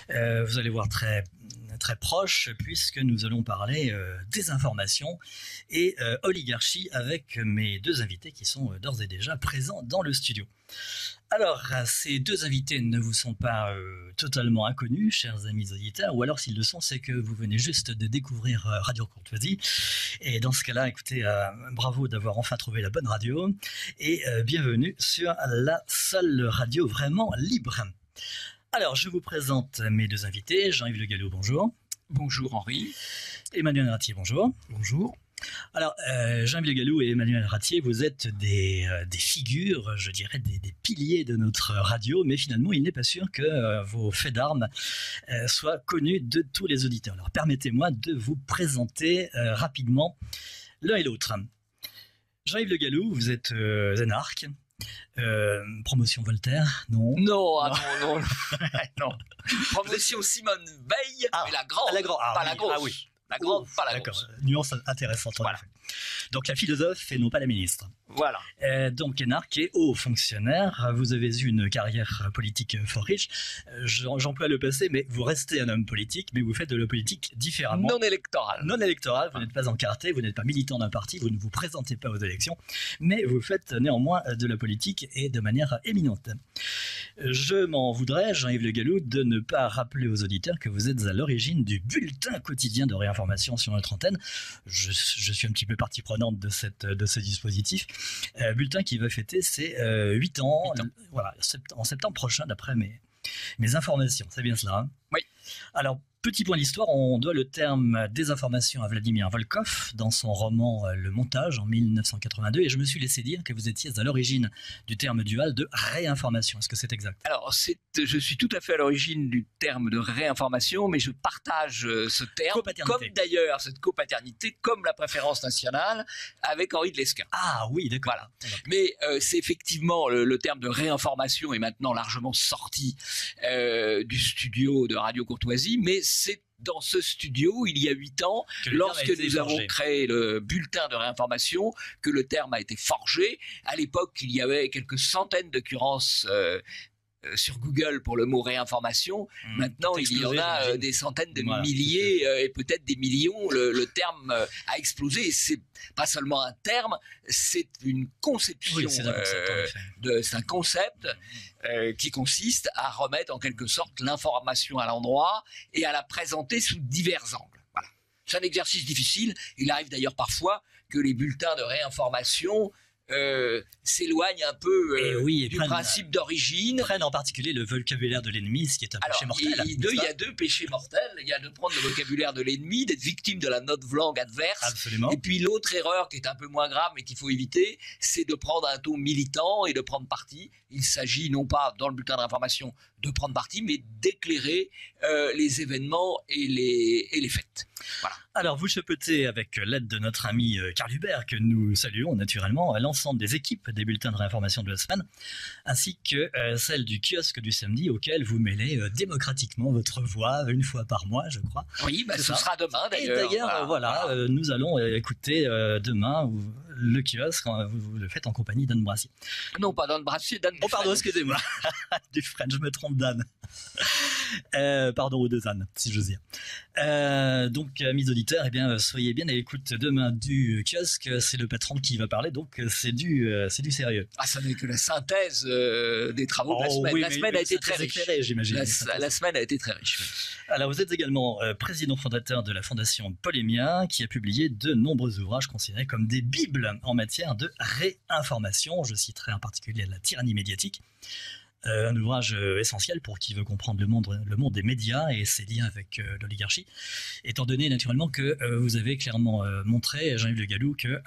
Vous allez voir très proche, puisque nous allons parler désinformation et oligarchie avec mes deux invités qui sont d'ores et déjà présents dans le studio. Alors, ces deux invités ne vous sont pas totalement inconnus, chers amis auditeurs, ou alors s'ils le sont, c'est que vous venez juste de découvrir Radio Courtoisie. Et dans ce cas-là, écoutez, bravo d'avoir enfin trouvé la bonne radio, et bienvenue sur la seule radio vraiment libre. Alors, je vous présente mes deux invités. Jean-Yves Le Gallou, bonjour. Bonjour Henri. Emmanuel Ratier, bonjour. Bonjour. Alors, Jean-Yves Le Gallou et Emmanuel Ratier, vous êtes des figures, je dirais des piliers de notre radio, mais finalement, il n'est pas sûr que vos faits d'armes soient connus de tous les auditeurs. Alors, permettez-moi de vous présenter rapidement l'un et l'autre. Jean-Yves Le Gallou, vous êtes énarque. Promotion Voltaire, non. Non. Non. Promotion Simone Veil, mais la grande, pas la grosse. Ah oui. La grande, pas la grosse. D'accord, nuance intéressante. Voilà. Donc la philosophe et non pas la ministre. Voilà. Donc énarque et haut fonctionnaire, vous avez eu une carrière politique fort riche. J'emploie le passé, mais vous restez un homme politique, mais vous faites de la politique différemment. Non électorale. Non électorale, vous n'êtes pas encarté, vous n'êtes pas militant d'un parti, vous ne vous présentez pas aux élections, mais vous faites néanmoins de la politique et de manière éminente. Je m'en voudrais, Jean-Yves Le Gallou, de ne pas rappeler aux auditeurs que vous êtes à l'origine du bulletin quotidien de réinformation sur notre antenne. Je suis un petit peu partie prenante de ce dispositif. Bulletin qui va fêter ses 8 ans, voilà, en septembre prochain, d'après mes informations. C'est bien cela, hein? Oui. Alors, petit point d'histoire, on doit le terme désinformation à Vladimir Volkov dans son roman Le Montage en 1982, et je me suis laissé dire que vous étiez à l'origine du terme dual de réinformation. Est-ce que c'est exact? Alors, je suis tout à fait à l'origine du terme de réinformation, mais je partage ce terme, comme d'ailleurs cette copaternité, comme la préférence nationale, avec Henri de Lesquen. Ah oui, d'accord. Voilà. Mais c'est effectivement le terme de réinformation est maintenant largement sorti du studio de Radio Courtoisie, mais c'est dans ce studio, il y a 8 ans, lorsque nous avons créé le bulletin de réinformation, que le terme a été forgé. À l'époque, il y avait quelques centaines d'occurrences sur Google pour le mot réinformation. Maintenant, il y en a des centaines de milliers et peut-être des millions. Le terme a explosé. Et c'est pas seulement un terme, c'est une conception. Oui, c'est un concept qui consiste à remettre en quelque sorte l'information à l'endroit et à la présenter sous divers angles. Voilà. C'est un exercice difficile. Il arrive d'ailleurs parfois que les bulletins de réinformation s'éloignent un peu du principe d'origine. Prennent en particulier le vocabulaire de l'ennemi, ce qui est un péché mortel. Il y a deux péchés mortels. Il y a de prendre le vocabulaire de l'ennemi, d'être victime de la note-langue adverse. Absolument. Et puis l'autre erreur qui est un peu moins grave mais qu'il faut éviter, c'est de prendre un ton militant et de prendre parti. Il s'agit non pas dans le bulletin d'information de prendre parti, mais d'éclairer les événements et les faits. Voilà. Alors, vous chapeautez avec l'aide de notre ami Karl Hubert, que nous saluons naturellement, l'ensemble des équipes des bulletins de réinformation de la semaine, ainsi que celle du kiosque du samedi, auquel vous mêlez démocratiquement votre voix une fois par mois, je crois. Oui, ce sera demain d'ailleurs. Et d'ailleurs, nous allons écouter demain le kiosque, vous le faites en compagnie d'Anne Brassier. Non, pas d'Anne Brassier, d'Anne Dufresne. Oh pardon, excusez-moi, Dufresne, je me trompe d'Anne. Pardon aux deux Anne, si j'ose dire. Donc, amis auditeurs, eh bien, soyez bien à l'écoute demain du kiosque. C'est le patron qui va parler, donc c'est du sérieux. Ah, ça n'est que la synthèse des travaux de la semaine. Oui, la semaine a été très riche. J'imagine. La semaine a été très riche. Oui. Alors, vous êtes également président fondateur de la fondation Polémia, qui a publié de nombreux ouvrages considérés comme des bibles en matière de réinformation. Je citerai en particulier La tyrannie médiatique. Un ouvrage essentiel pour qui veut comprendre le monde des médias et ses liens avec l'oligarchie, étant donné naturellement que vous avez clairement montré, Jean-Yves Le Gallou, que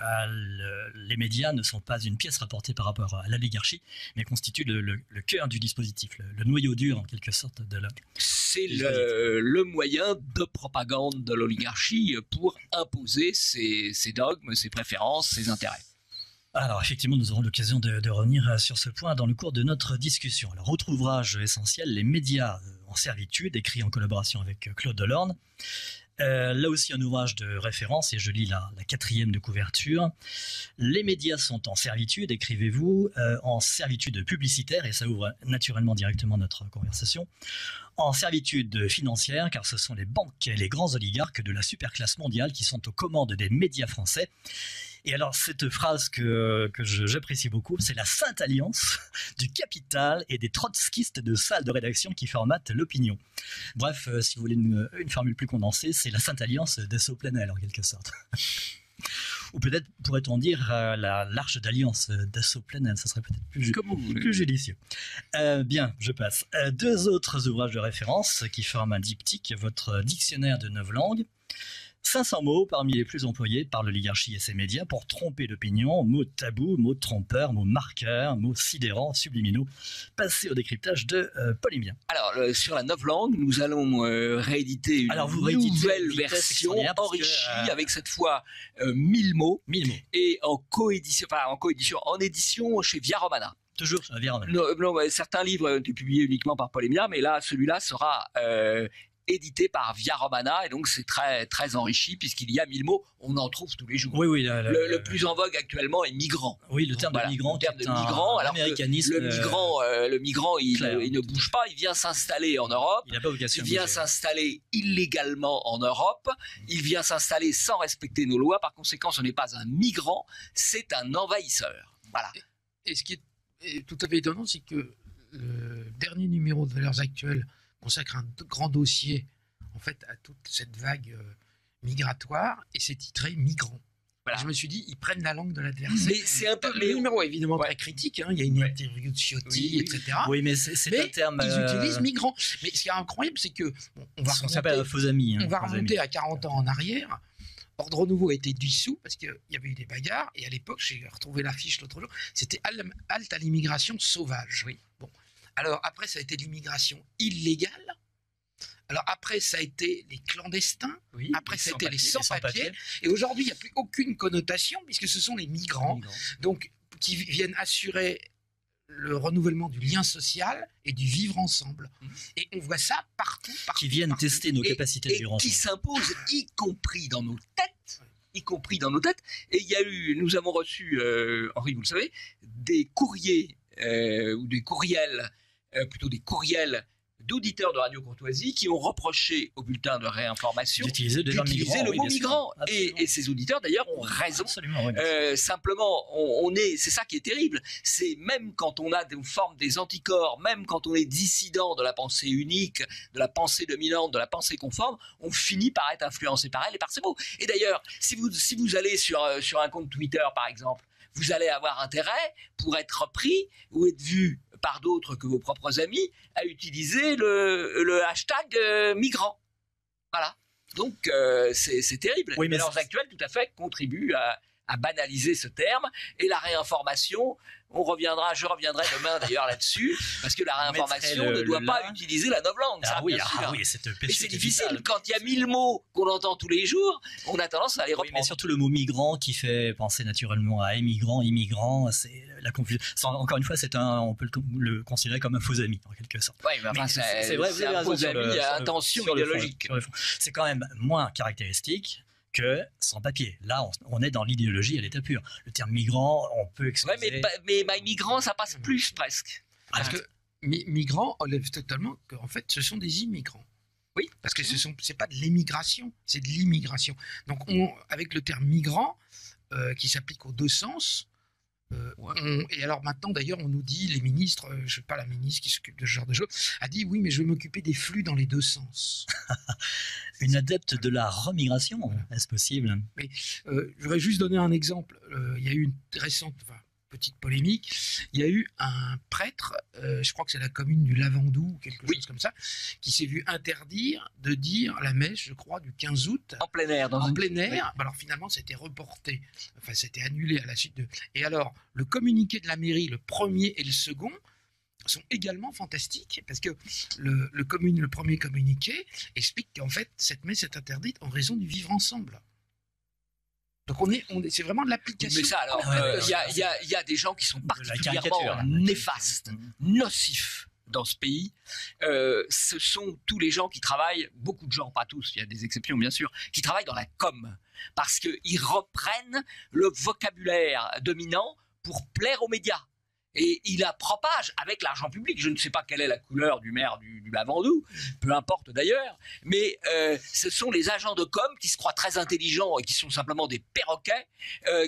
les médias ne sont pas une pièce rapportée par rapport à l'oligarchie, mais constituent le cœur du dispositif, le noyau dur en quelque sorte de la... C'est le moyen de propagande de l'oligarchie pour imposer ses dogmes, ses préférences, ses intérêts. Alors effectivement, nous aurons l'occasion de revenir sur ce point dans le cours de notre discussion. Alors, autre ouvrage essentiel, Les médias en servitude, écrit en collaboration avec Claude Delorme. Là aussi un ouvrage de référence, et je lis la 4e de couverture. Les médias sont en servitude, écrivez-vous, en servitude publicitaire, et ça ouvre naturellement directement notre conversation, en servitude financière, car ce sont les banques et les grands oligarques de la superclasse mondiale qui sont aux commandes des médias français. Et alors, cette phrase que j'apprécie beaucoup, c'est la sainte alliance du capital et des trotskistes de salles de rédaction qui formatent l'opinion. Bref, si vous voulez une formule plus condensée, c'est la sainte alliance d'Assaut Plenel, en quelque sorte. Ou peut-être pourrait-on dire l'arche d'alliance d'Assaut Plenel, ça serait peut-être plus judicieux. Bien, je passe. 2 autres ouvrages de référence qui forment un diptyque, votre dictionnaire de 9 langues. 500 mots parmi les plus employés par l'oligarchie et ses médias pour tromper l'opinion, mots tabous, mots trompeurs, mots marqueurs, mots sidérants, subliminaux. Passez au décryptage de Paul Imbien. Alors, sur la 9 langues, nous allons rééditer une nouvelle version enrichie avec cette fois 1000 mots. 1000 mots. Et en édition chez Via Romana. Toujours chez Via Romana. Non, certains livres ont été publiés uniquement par Paul Imbien, mais là, celui-là sera édité par Via Romana, et donc c'est très, très enrichi puisqu'il y a 1000 mots, on en trouve tous les jours. Oui, le plus en vogue actuellement est migrant. Oui, le terme de migrant, alors que le migrant, il ne bouge pas, il vient s'installer en Europe, il vient s'installer illégalement en Europe, il vient s'installer sans respecter nos lois, par conséquent ce n'est pas un migrant, c'est un envahisseur. Voilà. Et ce qui est tout à fait étonnant, c'est que le dernier numéro de Valeurs Actuelles consacre un grand dossier en fait à toute cette vague migratoire, et c'est titré Migrants. Voilà. Je me suis dit, ils prennent la langue de l'adversaire. Mais c'est un peu le numéro est évidemment très critique, hein. Il y a une interview de Ciotti, etc. Oui, mais c'est un terme. Ils utilisent migrants. Mais ce qui est incroyable, c'est que on s'appelle faux amis. On va remonter à 40 ans en arrière. Ordre Nouveau a été dissous parce qu'il y avait eu des bagarres, et à l'époque, j'ai retrouvé l'affiche l'autre jour, c'était halte à l'immigration sauvage. Oui. Bon. Alors après, ça a été l'immigration illégale. Alors après, ça a été les clandestins. Oui, après, ça a été les sans-papiers. Et aujourd'hui, il n'y a plus aucune connotation puisque ce sont les migrants. Donc, qui viennent assurer le renouvellement du lien social et du vivre ensemble. Et on voit ça partout. Qui viennent tester nos capacités de vivre ensemble. Et qui s'imposent, y compris dans nos têtes. Et il y a eu, nous avons reçu, Henri, vous le savez, des courriers ou des courriels, plutôt des courriels d'auditeurs de Radio Courtoisie qui ont reproché au bulletin de réinformation d'utiliser le mot migrant. Et ces auditeurs, d'ailleurs, ont raison. Simplement, c'est ça qui est terrible. C'est même quand on forme des anticorps, même quand on est dissident de la pensée unique, de la pensée dominante, de la pensée conforme, on finit par être influencé par elle et par ces mots. Et d'ailleurs, si vous allez sur un compte Twitter, par exemple, vous allez avoir intérêt, pour être repris ou être vu par d'autres que vos propres amis, à utiliser le hashtag migrant. Voilà. Donc, c'est terrible. Oui, mais Valeurs Actuelles, tout à fait, contribuent à banaliser ce terme. Et la réinformation, je reviendrai demain d'ailleurs là-dessus, parce que la réinformation ne doit pas utiliser la novlangue. Oui, c'est difficile. Quand il y a 1000 mots qu'on entend tous les jours, on a tendance à les reprendre. Mais surtout le mot migrant qui fait penser naturellement à émigrant, immigrant, c'est la confusion. Encore une fois, on peut le considérer comme un faux ami, en quelque sorte. Oui, mais enfin, c'est vrai, c'est un faux ami à intention idéologique. C'est quand même moins caractéristique que sans papier. Là, on est dans l'idéologie à l'état pur. Le terme migrant, on peut excuser. Mais migrant, ça passe plus presque. Parce que migrants enlève totalement qu'en fait, ce sont des immigrants. Oui. Parce que c'est pas de l'émigration, c'est de l'immigration. Donc, avec le terme migrant, qui s'applique aux deux sens, et alors maintenant, d'ailleurs, on nous dit, les ministres, je sais pas, la ministre qui s'occupe de ce genre de choses, a dit oui, mais je vais m'occuper des flux dans les deux sens. Une adepte de la remigration, est-ce possible? Mais je voudrais juste donner un exemple. Il y a eu une récente petite polémique. Il y a eu un prêtre, je crois que c'est la commune du Lavandou ou quelque chose comme ça, qui s'est vu interdire de dire la messe, je crois, du 15 août. En plein air. Oui. Alors finalement, c'était reporté. Enfin, c'était annulé à la suite de... Et alors, le communiqué de la mairie, le premier et le second, sont également fantastiques parce que le premier communiqué explique qu'en fait, cette messe est interdite en raison du vivre ensemble. Donc c'est vraiment de l'application. Mais ça, alors, il y a des gens qui sont particulièrement néfastes, nocifs, dans ce pays, ce sont tous les gens qui travaillent, beaucoup de gens, pas tous, il y a des exceptions bien sûr, qui travaillent dans la com, parce qu'ils reprennent le vocabulaire dominant pour plaire aux médias. Et il la propage avec l'argent public. Je ne sais pas quelle est la couleur du maire du Lavandou, peu importe d'ailleurs, mais ce sont les agents de com qui se croient très intelligents et qui sont simplement des perroquets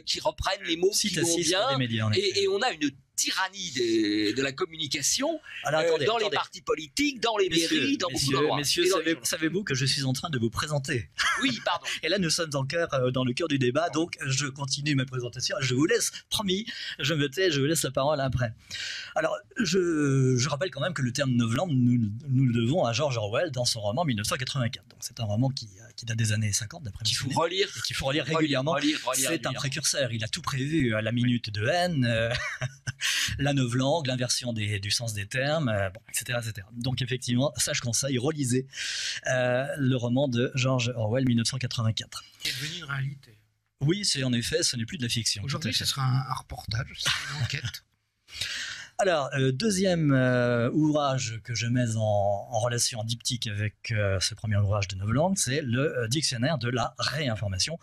qui reprennent les mots qui vont bien. Médias, et on a une tyrannie de la communication dans les partis politiques, dans les mairies, dans beaucoup d'endroits. Messieurs, savez-vous que je suis en train de vous présenter? Oui, pardon. Et là, nous sommes dans le cœur du débat, donc je continue ma présentation. Je vous laisse, promis, je me tais, je vous laisse la parole après. Alors, je rappelle quand même que le terme Novlangue, nous le devons à George Orwell dans son roman 1984. Donc, c'est un roman qui date des années 50, d'après qu'il faut relire, qu'il faut relire régulièrement. C'est un précurseur. Il a tout prévu, la minute de haine. La novlangue, l'inversion du sens des termes, etc., etc. Donc effectivement, ça je conseille, relisez le roman de George Orwell 1984. Qui est devenu une réalité. Oui, c'est en effet, ce n'est plus de la fiction. Aujourd'hui, ce sera un reportage, c'est une enquête. Alors, deuxième ouvrage que je mets en relation, en diptyque avec ce premier ouvrage de novlangue, c'est le dictionnaire de la réinformation.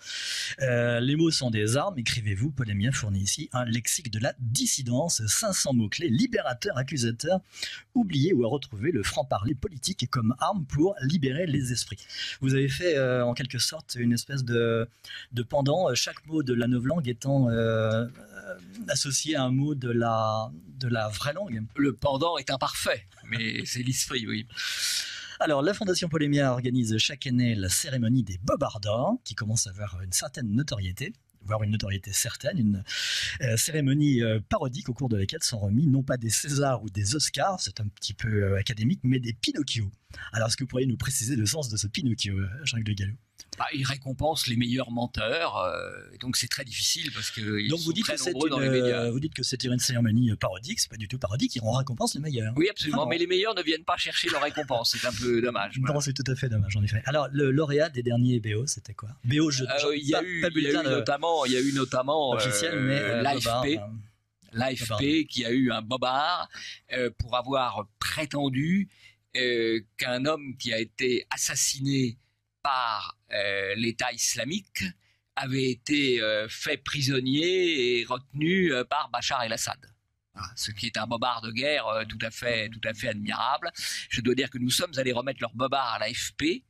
Les mots sont des armes, écrivez-vous, Polémien fournit ici un lexique de la dissidence, 500 mots-clés, libérateurs, accusateurs, oubliés ou à retrouver le franc-parler politique comme arme pour libérer les esprits. Vous avez fait en quelque sorte une espèce de pendant, chaque mot de la novlangue étant associé à un mot de la vraie langue. Le pendant est imparfait, mais c'est l'esprit, oui. Alors, la Fondation Polémia organise chaque année la cérémonie des Bobards d'or, qui commence à avoir une certaine notoriété, voire une notoriété certaine, une cérémonie parodique au cours de laquelle sont remis non pas des Césars ou des Oscars, c'est un petit peu académique, mais des Pinocchio. Alors, est-ce que vous pourriez nous préciser le sens de ce Pinocchio, Jean-Luc Degalou? Il récompense les meilleurs menteurs, donc c'est très difficile parce que donc sont très nombreux dans les médias. Vous dites que c'était une cérémonie parodique, c'est pas du tout parodique, on récompense les meilleurs. Oui, absolument, mais les meilleurs ne viennent pas chercher leur récompense, c'est un peu dommage. Non, c'est tout à fait dommage, en effet. Alors, le lauréat des derniers BO, c'était quoi? BO, il y a eu notamment officiel, mais l'AFP qui a eu un bobard pour avoir prétendu qu'un homme qui a été assassiné par l'État islamique avait été fait prisonnier et retenu par Bachar el-Assad. Ce qui est un bobard de guerre tout à fait admirable. Je dois dire que nous sommes allés remettre leur bobard à l'AFP.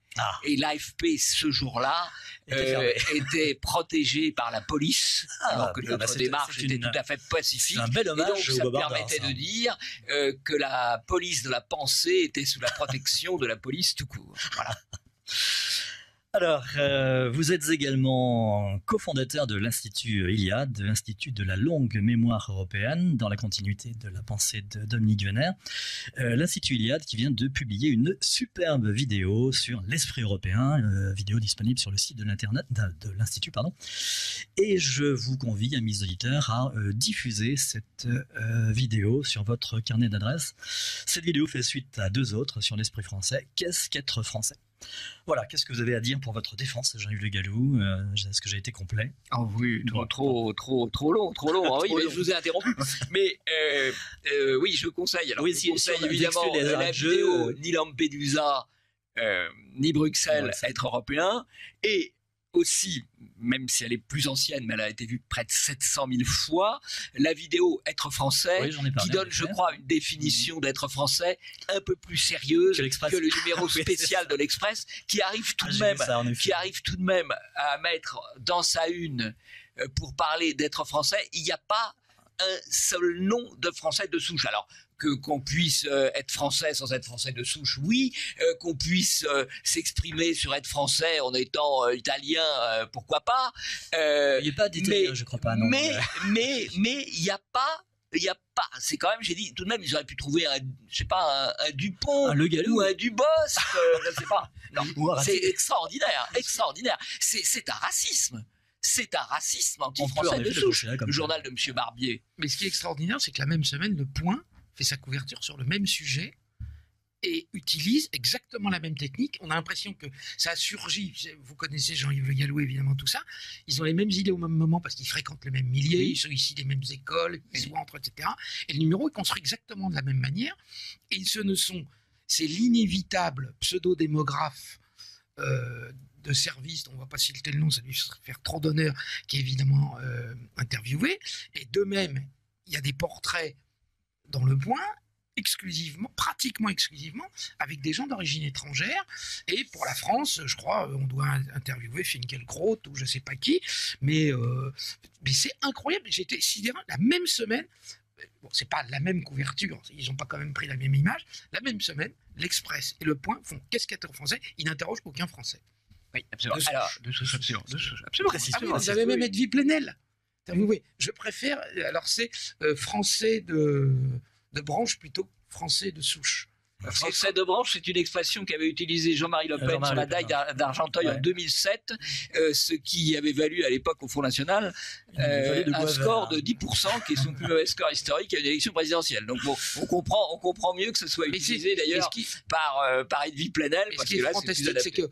Et l'AFP, ce jour-là, était protégée par la police, alors que notre démarche était tout à fait pacifique. C'est un bel hommage. Et donc, ça permettait de dire que la police de la pensée était sous la protection de la police tout court. Voilà. Alors, vous êtes également cofondateur de l'Institut Iliade, de l'Institut de la longue mémoire européenne, dans la continuité de la pensée de Dominique Venner. L'Institut Iliade qui vient de publier une superbe vidéo sur l'esprit européen, vidéo disponible sur le site de l'Institut. Et je vous convie, amis auditeurs, à diffuser cette vidéo sur votre carnet d'adresses. Cette vidéo fait suite à deux autres sur l'esprit français. Qu'est-ce qu'être français ? Voilà, qu'est-ce que vous avez à dire pour votre défense, Jean-Yves Legalou? Est-ce que j'ai été complet? Oui, trop long. Oui, mais je vous ai interrompu. Mais oui, je conseille. Alors, je conseille évidemment la vidéo ni Lampedusa, ni Bruxelles, être européen, et aussi, même si elle est plus ancienne, mais elle a été vue près de 700 000 fois, la vidéo Être français, qui donne, je crois, une définition d'être français un peu plus sérieuse que le numéro spécial de l'Express, qui arrive tout de même à mettre dans sa une, pour parler d'être français, il n'y a pas un seul nom de français de souche. Alors, qu'on puisse être français sans être français de souche, oui. Qu'on puisse s'exprimer sur être français en étant italien, pourquoi pas. Il n'y a pas d'italien, je crois pas. Non. Mais il n'y a pas. C'est quand même, j'ai dit, tout de même, ils auraient pu trouver un Dupont, ou un Dubos, je ne sais pas. Non, c'est extraordinaire. C'est un racisme. C'est un racisme anti-français de souche. Le journal de M. Barbier. Mais ce qui est extraordinaire, c'est que la même semaine, Le Point fait sa couverture sur le même sujet et utilisent exactement la même technique. On a l'impression que ça a surgi. Vous connaissez Jean-Yves Le Gallou, évidemment, tout ça. Ils ont les mêmes idées au même moment parce qu'ils fréquentent le même milieu, ils sont ici des mêmes écoles, ils se rentrent, etc. Et le numéro est construit exactement de la même manière. Et c'est l'inévitable pseudo-démographe de service, on ne va pas citer le nom, ça lui faire trop d'honneur, qui est évidemment interviewé. Et de même, il y a des portraits dans Le Point, pratiquement exclusivement, avec des gens d'origine étrangère. Et pour la France, je crois, on doit interviewer Finkielkraut ou je ne sais pas qui. Mais c'est incroyable. J'étais sidérant. La même semaine, bon, c'est pas la même couverture, ils n'ont pas quand même pris la même image. La même semaine, l'Express et Le Point font qu'est-ce qu'il y a de français? Ils n'interrogent aucun Français. Oui, absolument. Absolument. Ah oui, vous avez même Edwy Plenel. Oui, je préfère. Alors c'est français de branche plutôt que français de souche. Français de branche, c'est une expression qu'avait utilisée Jean-Marie Le Pen sur la daille d'Argenteuil en 2007, ce qui avait valu à l'époque au Front National un score de 10%, qui est son plus mauvais score historique à une élection présidentielle. Donc bon, on comprend mieux que ce soit utilisé d'ailleurs par Edwy Plenel. Ce qui est fantastique, c'est que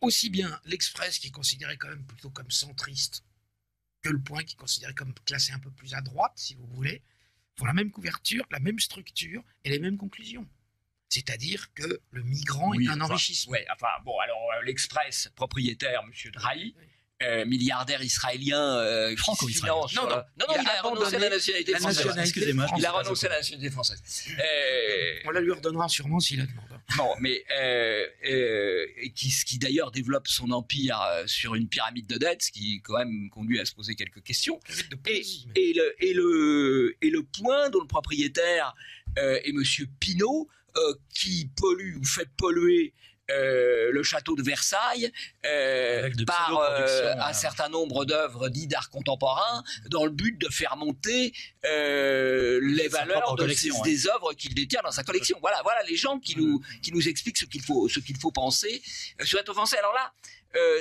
aussi bien l'Express, qui est considéré quand même plutôt comme centriste, que Le Point, qui est considéré comme classé un peu plus à droite, si vous voulez, font la même couverture, la même structure et les mêmes conclusions. C'est-à-dire que le migrant est un enrichissement. Alors l'Express, propriétaire, M. Drahi, milliardaire israélien, franco-israélien. Non, il a renoncé à la nationalité française. Excusez-moi. Il a renoncé à la nationalité française. On la lui redonnera sûrement s'il la demande. Bon, mais qui d'ailleurs développe son empire sur une pyramide de dettes, ce qui quand même conduit à se poser quelques questions. Et le Point, dont le propriétaire est Monsieur Pinault, qui pollue ou fait polluer le château de Versailles par un certain nombre d'œuvres dites d'art contemporain, dans le but de faire monter les valeurs des œuvres qu'il détient dans sa collection. Voilà les gens qui nous expliquent ce qu'il faut penser sur être offensé. Alors là,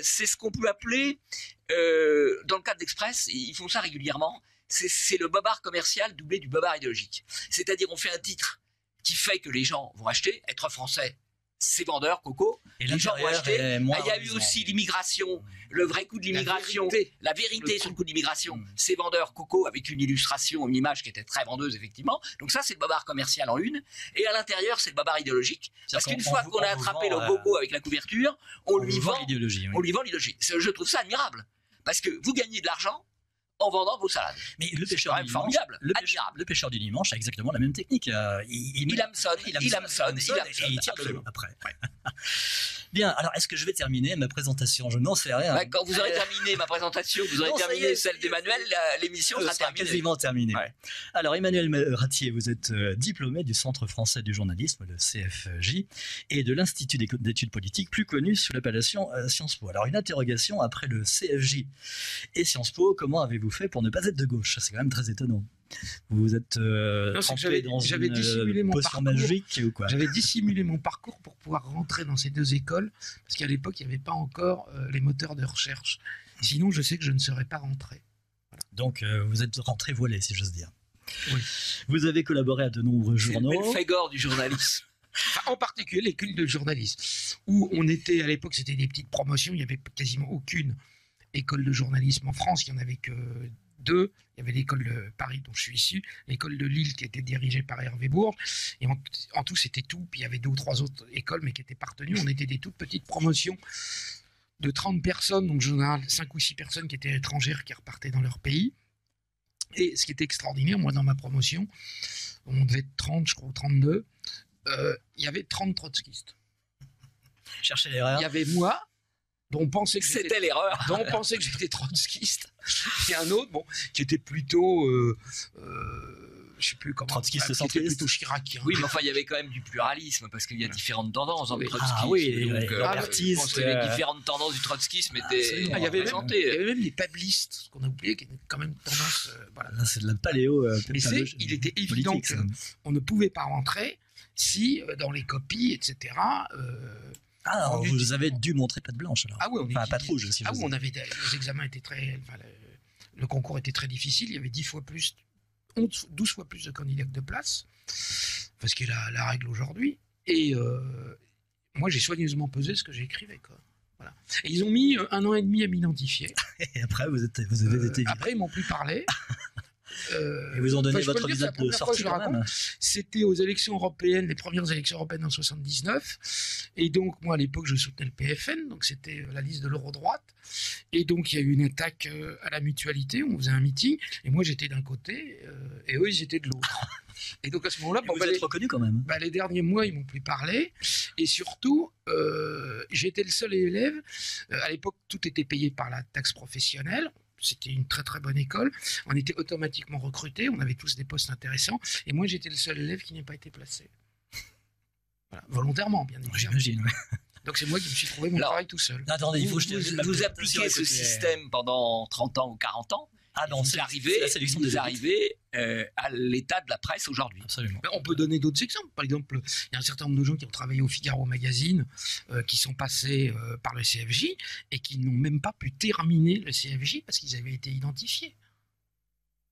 c'est ce qu'on peut appeler, dans le cadre d'Express, ils font ça régulièrement, c'est le bobard commercial doublé du bobard idéologique. C'est-à-dire, on fait un titre qui fait que les gens vont acheter, être français. C'est vendeur, Coco. Et les gens vont acheter. Il y a eu aussi l'immigration, le vrai coût de l'immigration, la vérité sur le coût de l'immigration. C'est vendeur, Coco, avec une illustration, une image qui était très vendeuse, effectivement. Donc ça, c'est le bobard commercial en une. Et à l'intérieur, c'est le bobard idéologique. Parce qu'une fois qu'on a attrapé le Coco avec la couverture, on lui vend l'idéologie. Je trouve ça admirable. Parce que vous gagnez de l'argent en vendant vos salades. Mais le pêcheur du dimanche, le pêcheur du dimanche a exactement la même technique. Il hameçonne et il tire de l'eau après. Ouais. Bien, alors est-ce que je vais terminer ma présentation? Je n'en sais rien. Quand vous aurez terminé ma présentation, vous aurez terminé celle d'Emmanuel, l'émission sera terminée. Quasiment terminée. Ouais. Alors Emmanuel Ratier, vous êtes diplômé du Centre français du journalisme, le CFJ, et de l'Institut d'études politiques, plus connu sous l'appellation Sciences Po. Alors une interrogation après le CFJ et Sciences Po, comment avez-vous fait pour ne pas être de gauche? C'est quand même très étonnant. Vous êtes trempé dans une potion magique ou quoi? J'avais dissimulé mon parcours pour pouvoir rentrer dans ces deux écoles, parce qu'à l'époque, il n'y avait pas encore les moteurs de recherche. Sinon, je sais que je ne serais pas rentré. Voilà. Donc, vous êtes rentré voilé, si j'ose dire. Oui. Vous avez collaboré à de nombreux journaux. C'est le Belphégor du journalisme. En particulier l'école de journalisme, où on était, à l'époque, c'était des petites promotions, il n'y avait quasiment aucune école de journalisme en France, il n'y en avait que deux. Il y avait l'école de Paris dont je suis issu, l'école de Lille qui était dirigée par Hervé Bourges, et en tout c'était tout, puis il y avait 2 ou 3 autres écoles mais qui étaient partenues. On était des toutes petites promotions de 30 personnes, donc en général 5 ou 6 personnes qui étaient étrangères qui repartaient dans leur pays. Et ce qui était extraordinaire, moi dans ma promotion, on devait être 30, je crois, 32, il y avait 30 trotskistes. Cherchez l'erreur. Il y avait moi, dont on pensait que c'était l'erreur, dont on pensait que j'étais trotskiste, et un autre qui était plutôt je sais plus comment, trotskiste centriste, plutôt chiracien. Oui, mais enfin il y avait quand même du pluralisme parce qu'il y a différentes tendances dans le trotskisme. Ah oui, les différentes tendances du trotskisme étaient représentées. Il y avait même les pablistes, ce qu'on a oublié, qui était quand même tendance. Voilà. C'est de la paléo. Il était évident qu'on ne pouvait pas rentrer si dans les copies, etc. Vous avez dû montrer patte blanche alors. Ah oui, patte rouge. Si on avait les examens étaient très, le concours était très difficile. Il y avait 12 fois plus de candidats que de places, parce qu'il y a la règle aujourd'hui. Et moi, j'ai soigneusement pesé ce que j'écrivais, quoi. Voilà. Et ils ont mis 1 an et demi à m'identifier. Et après, vous avez été... Après, ils m'ont plus parlé. Et vous ont donné votre visa de sortie quand même. C'était aux élections européennes, les premières élections européennes en 79. Et donc, moi, à l'époque, je soutenais le PFN, donc c'était la liste de l'euro-droite. Et donc, il y a eu une attaque à la mutualité, on faisait un meeting, et moi, j'étais d'un côté, et eux, ils étaient de l'autre. Et donc, à ce moment-là... Vous êtes reconnu quand même. Les derniers mois, ils m'ont plus parlé. Et surtout, j'étais le seul élève. À l'époque, tout était payé par la taxe professionnelle. C'était une très très bonne école. On était automatiquement recrutés, on avait tous des postes intéressants. Et moi, j'étais le seul élève qui n'ait pas été placé. Voilà. Volontairement, bien évidemment. J'imagine, ouais. Donc c'est moi qui me suis trouvé mon travail tout seul. Attendez, il faut vous appliquez ce système pendant 30 ans ou 40 ans. Ah non, vous arrivez à l'état de la presse aujourd'hui. Absolument. On peut donner d'autres exemples. Par exemple, il y a un certain nombre de gens qui ont travaillé au Figaro Magazine, qui sont passés par le CFJ et qui n'ont même pas pu terminer le CFJ parce qu'ils avaient été identifiés.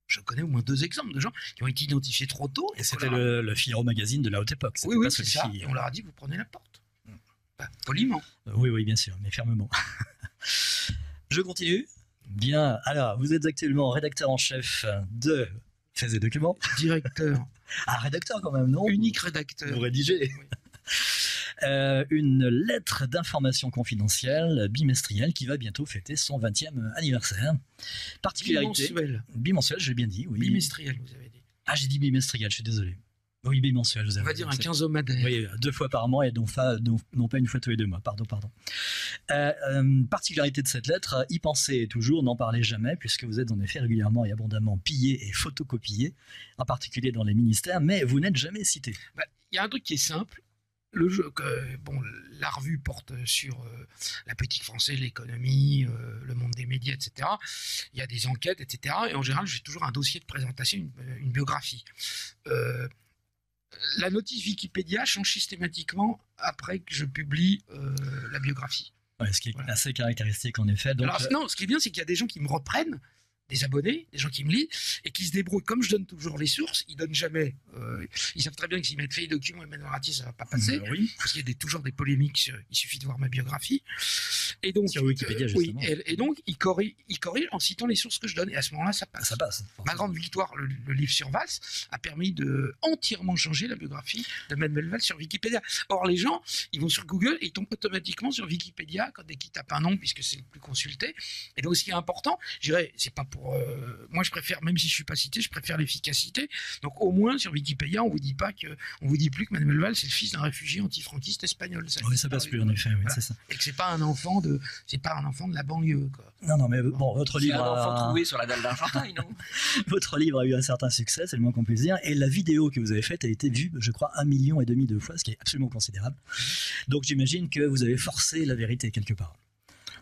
Je connais au moins 2 exemples de gens qui ont été identifiés trop tôt. Et c'était le Figaro Magazine de la haute époque. Oui, c'est ça. Et on leur a dit, vous prenez la porte. Poliment. Oui, bien sûr, mais fermement. Je continue. Bien, alors, vous êtes actuellement rédacteur en chef de Faits et Documents. Directeur. Ah, rédacteur quand même, non? Unique rédacteur. Vous rédigez. Oui. Une lettre d'information confidentielle bimestrielle qui va bientôt fêter son 20e anniversaire. Particularité. Bimensuel, j'ai bien dit, oui. Bimestriel, vous avez dit. Ah, j'ai dit bimestriel, je suis désolé. Oui, bimensuel, vous avez. On va dire un quinzomadaire. Oui, 2 fois par mois et non pas une fois tous les 2 mois. Pardon. Particularité de cette lettre, y pensez toujours, n'en parlez jamais, puisque vous êtes en effet régulièrement et abondamment pillé et photocopié, en particulier dans les ministères, mais vous n'êtes jamais cité. Il y a un truc qui est simple. La revue porte sur la politique française, l'économie, le monde des médias, etc. Il y a des enquêtes, etc. Et en général, j'ai toujours un dossier de présentation, une biographie. La notice Wikipédia change systématiquement après que je publie la biographie. Ouais, ce qui est assez caractéristique en effet. Donc, non, ce qui est bien, c'est qu'il y a des gens qui me reprennent, des abonnés, des gens qui me lisent, et qui se débrouillent. Comme je donne toujours les sources, ils donnent jamais. Ils savent très bien que s'ils mettent Faits et Documents et Ménorati, ça va pas passer. Oui. Parce qu'il y a toujours des polémiques. Il suffit de voir ma biographie. Et donc, sur Wikipédia, justement. Et donc, ils corrigent en citant les sources que je donne. Et à ce moment-là, ça passe. Ça passe. Ma grande victoire, le livre sur Valls, a permis de entièrement changer la biographie de Manuel Valls sur Wikipédia. Or, les gens, ils vont sur Google et ils tombent automatiquement sur Wikipédia dès qu'ils tapent un nom, puisque c'est le plus consulté. Et donc, ce qui est important, je dirais, c'est pas pour... moi, je préfère, même si je suis pas cité, je préfère l'efficacité. Donc, au moins, sur Wikipédia, on vous dit plus que Manuel Valls c'est le fils d'un réfugié antifranquiste espagnol. Oui, ça passe plus, en effet, oui, voilà. C'est ça. Et que c'est pas un enfant de la banlieue, quoi. Non, mais bon, votre livre. C'est un enfant trouvé sur la dalle d'Argenteuil, non? Votre livre a eu un certain succès, c'est le moins qu'on puisse dire, et la vidéo que vous avez faite a été vue, je crois, 1,5 million de fois, ce qui est absolument considérable. Donc, j'imagine que vous avez forcé la vérité quelque part.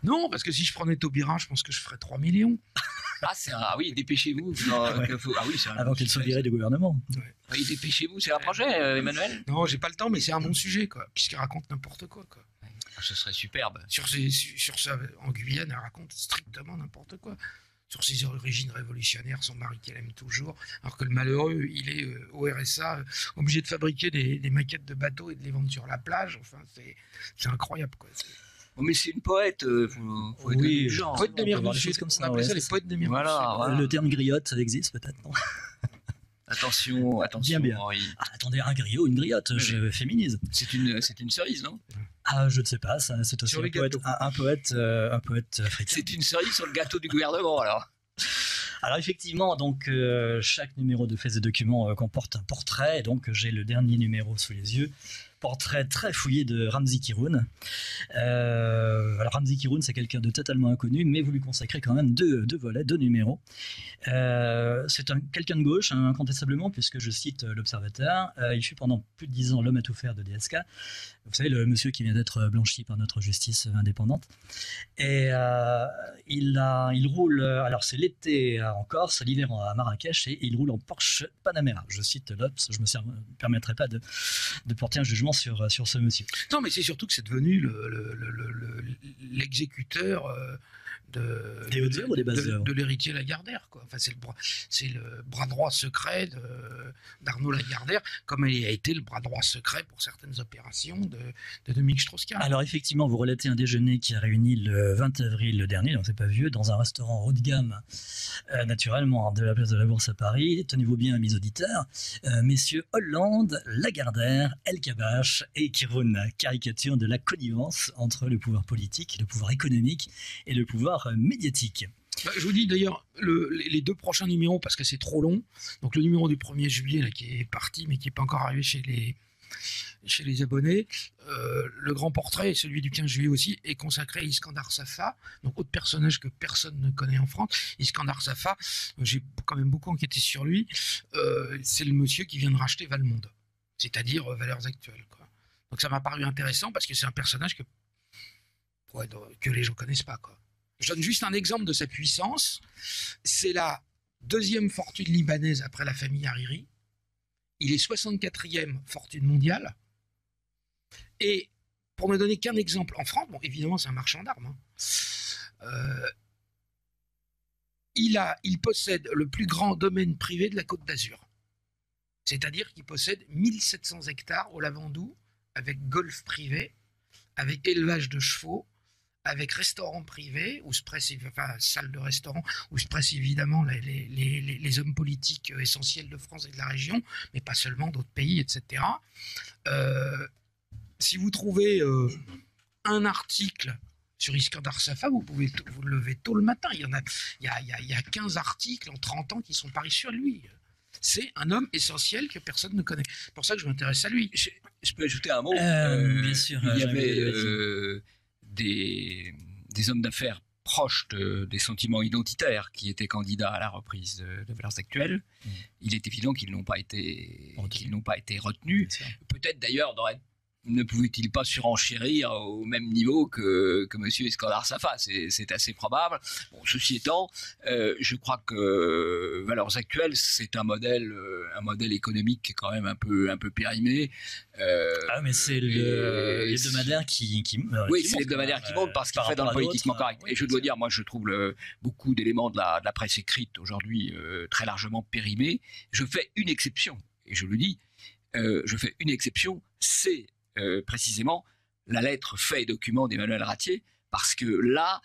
Non, parce que si je prenais Taubira, je pense que je ferais 3 millions. Oui, dépêchez-vous. Avant qu'il soit viré du gouvernement. Ouais. Oui, dépêchez-vous, c'est un projet, Emmanuel? Non, j'ai pas le temps, mais c'est un bon sujet, quoi, puisqu'il raconte n'importe quoi. Ce serait superbe. Sur ça, en Guyane, elle raconte strictement n'importe quoi. Sur ses origines révolutionnaires, son mari qu'elle aime toujours, alors que le malheureux, il est au RSA, obligé de fabriquer des maquettes de bateaux et de les vendre sur la plage. Enfin, c'est incroyable, quoi. Mais c'est une poète, faut être indulgent. Poète d'émerveillement, comme ça. On appelle ça les poètes d'émerveillement. Voilà. Le terme griotte, ça existe peut-être, non? Attention. Bien. Attendez, un griot, une griotte, je féminise. C'est une cerise, non? Ah, je ne sais pas, c'est aussi un poète africain. C'est une cerise sur le gâteau du gouvernement, alors. Alors effectivement, donc chaque numéro de Faits et Documents comporte un portrait, et donc j'ai le dernier numéro sous les yeux. Portrait très fouillé de Ramzi Kiroun. Alors Ramzi Kiroun, c'est quelqu'un de totalement inconnu, mais vous lui consacrez quand même deux volets, 2 numéros. C'est quelqu'un de gauche, incontestablement, puisque je cite l'Observateur. Il fut pendant plus de 10 ans l'homme à tout faire de DSK. Vous savez, le monsieur qui vient d'être blanchi par notre justice indépendante. Et il roule, alors c'est l'été en Corse, l'hiver à Marrakech, et il roule en Porsche Panamera. Je cite l'Obs, je ne me permettrai pas de porter un jugement sur ce monsieur. Non, mais c'est surtout que c'est devenu l'exécuteur des hautes œuvres ou des basses œuvres de l'héritier Lagardère, quoi. Enfin, c'est le bras droit secret d'Arnaud Lagardère, comme il a été le bras droit secret pour certaines opérations de Dominique Strauss-Kahn. Alors effectivement, vous relatez un déjeuner qui a réuni le 20 avril dernier, donc c'est pas vieux, dans un restaurant haut de gamme, naturellement, de la place de la Bourse à Paris. Tenez-vous bien, mes auditeurs, messieurs Hollande, Lagardère, El Kabbach et Kiroun, caricature de la connivence entre le pouvoir politique, le pouvoir économique et le pouvoir médiatique. Je vous dis d'ailleurs les 2 prochains numéros, parce que c'est trop long. Donc le numéro du 1er juillet là, qui est parti mais qui n'est pas encore arrivé chez les abonnés. Le grand portrait, et celui du 15 juillet aussi, est consacré à Iskandar Safa, donc autre personnage que personne ne connaît en France. Iskandar Safa, j'ai quand même beaucoup enquêté sur lui. C'est le monsieur qui vient de racheter Valmonde, c'est-à-dire Valeurs Actuelles, quoi. Donc ça m'a paru intéressant parce que c'est un personnage que les gens connaissent pas, quoi. Je donne juste un exemple de sa puissance. C'est la 2e fortune libanaise après la famille Hariri. Il est 64e fortune mondiale. Et pour ne donner qu'un exemple en France, bon, évidemment, c'est un marchand d'armes. Il possède le plus grand domaine privé de la Côte d'Azur. C'est-à-dire qu'il possède 1700 hectares au Lavandou, avec golf privé, avec élevage de chevaux, avec restaurant privé, salle de restaurant, où se pressent évidemment les hommes politiques essentiels de France et de la région, mais pas seulement d'autres pays, etc. Si vous trouvez un article sur Iskandar Safa, vous pouvez vous lever tôt le matin. Il y a 15 articles en 30 ans qui sont parus sur lui. C'est un homme essentiel que personne ne connaît. C'est pour ça que je m'intéresse à lui. Je peux ajouter un mot. Bien sûr. Il y avait des hommes d'affaires proches des sentiments identitaires qui étaient candidats à la reprise de Valeurs Actuelles. Il est évident qu'ils n'ont pas été retenus. Peut-être d'ailleurs ne pouvait-il pas surenchérir au même niveau que M. Iskandar Safa, c'est assez probable. Bon, ceci étant, je crois que Valeurs Actuelles, c'est un modèle économique qui est quand même un peu périmé. Mais c'est l'hebdomadaire qui oui, c'est l'hebdomadaire qui monte parce qu'il fait dans le politiquement correct. Et je dois dire, moi, je trouve beaucoup d'éléments de la presse écrite aujourd'hui très largement périmés. Je fais une exception, et je le dis, c'est précisément la lettre fait et document d'Emmanuel Ratier, parce que là,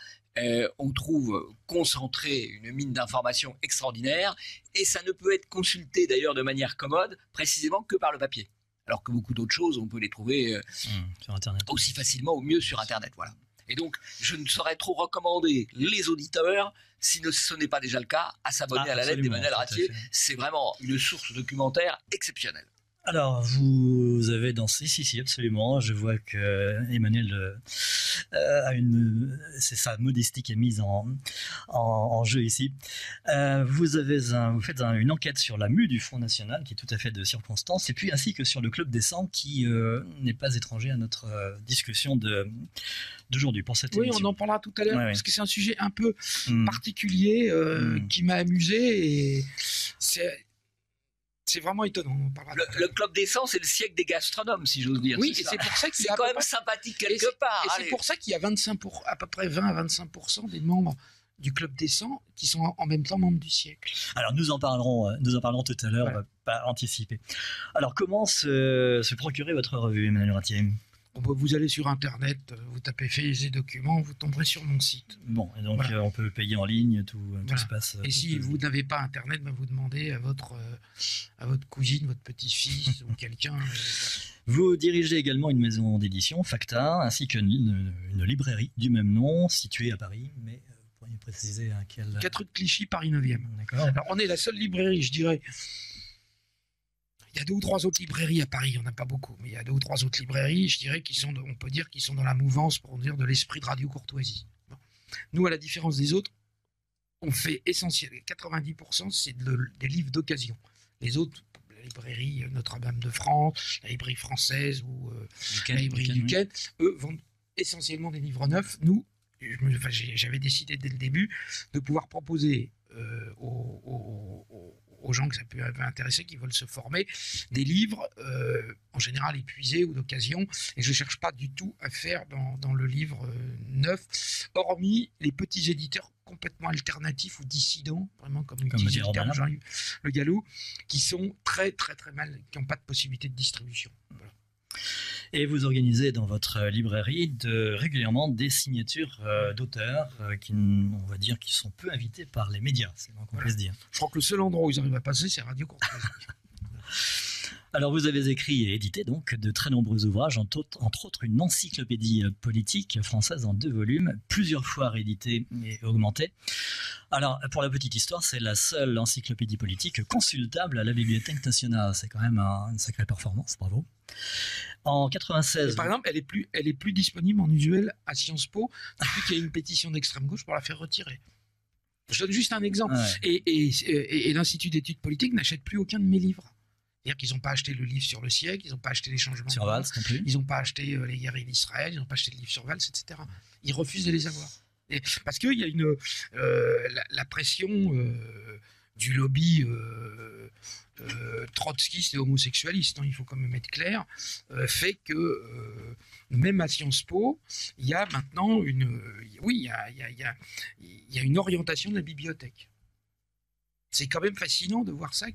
on trouve concentré une mine d'informations extraordinaire, et ça ne peut être consulté d'ailleurs de manière commode, précisément que par le papier. Alors que beaucoup d'autres choses, on peut les trouver sur Internet aussi facilement ou mieux sur Internet. Voilà. Et donc, je ne saurais trop recommander les auditeurs, si ce n'est pas déjà le cas, à s'abonner à la lettre d'Emmanuel Ratier. C'est vraiment une source documentaire exceptionnelle. Alors, vous avez dansé, si, absolument. Je vois que Emmanuel c'est sa modestie qui est mise en jeu ici. Vous faites une enquête sur la mue du Front National, qui est tout à fait de circonstance, et puis ainsi que sur le Club des 100, qui n'est pas étranger à notre discussion d'aujourd'hui pour cette émission. Oui, on en parlera tout à l'heure, parce que c'est un sujet un peu particulier qui m'a amusé, et c'est vraiment étonnant. Le Club des 100, c'est le siècle des gastronomes, si j'ose dire. Oui, et c'est pour ça qu'il c'est quand même sympathique quelque part. Et c'est pour ça qu'il y a à peu près 20 à 25% des membres du Club des 100 qui sont en même temps membres du siècle. Alors nous en parlerons tout à l'heure, on va pas anticiper. Alors comment se procurer votre revue, Emmanuel Ratier ? Vous allez sur Internet, vous tapez Faits et documents, vous tomberez sur mon site. Bon, et donc on peut payer en ligne, tout se passe. Et si vous n'avez pas Internet, vous demandez à votre cousine, votre petit-fils ou quelqu'un. Vous dirigez également une maison d'édition, Facta, ainsi qu'une librairie du même nom, située à Paris, mais vous pourriez préciser à quel... 4 rue de Clichy, Paris 9e. D'accord. Alors on est la seule librairie, je dirais. Il y a 2 ou 3 autres librairies à Paris, il n'y en a pas beaucoup, mais il y a 2 ou 3 autres librairies, je dirais, on peut dire qu'ils sont dans la mouvance, pour dire, de l'esprit de Radio Courtoisie. Bon. Nous, à la différence des autres, on fait essentiellement, 90%, c'est des livres d'occasion. Les autres, la librairie Notre-Dame de France, la librairie française ou la librairie Duquesne, eux vendent essentiellement des livres neufs. Nous, j'avais décidé dès le début de pouvoir proposer aux aux gens que ça peut intéresser, qui veulent se former, des livres en général épuisés ou d'occasion. Et je ne cherche pas du tout à faire dans le livre neuf, hormis les petits éditeurs complètement alternatifs ou dissidents, vraiment comme utilise le terme Jean-Yves Le Gallou, qui sont très très très mal, qui n'ont pas de possibilité de distribution. Voilà. Et vous organisez dans votre librairie régulièrement des signatures d'auteurs qui, on va dire, qui sont peu invités par les médias, c'est le moins qu'on puisse dire. Je crois que le seul endroit où ils arrivent à passer, c'est Radio Courtoisie. Alors, vous avez écrit et édité donc de très nombreux ouvrages, entre autres une encyclopédie politique française en 2 volumes, plusieurs fois rééditée et augmentée. Alors, pour la petite histoire, c'est la seule encyclopédie politique consultable à la Bibliothèque nationale. C'est quand même une sacrée performance, bravo. En 96... Par exemple, elle est plus disponible en usuel à Sciences Po depuis qu'il y a une pétition d'extrême gauche pour la faire retirer. Je donne juste un exemple. Ouais. Et l'Institut d'études politiques n'achète plus aucun de mes livres. C'est-à-dire qu'ils n'ont pas acheté le livre sur le siècle, ils n'ont pas acheté les changements sur Valls non plus. Ils n'ont pas acheté les guerrilles d'Israël, ils n'ont pas acheté le livre sur Valls, etc. Ils refusent de les avoir. Parce qu'il y a la pression du lobby trotskiste et homosexualiste, il faut quand même être clair, fait que même à Sciences Po, il y a maintenant il y a une orientation de la bibliothèque. C'est quand même fascinant de voir ça.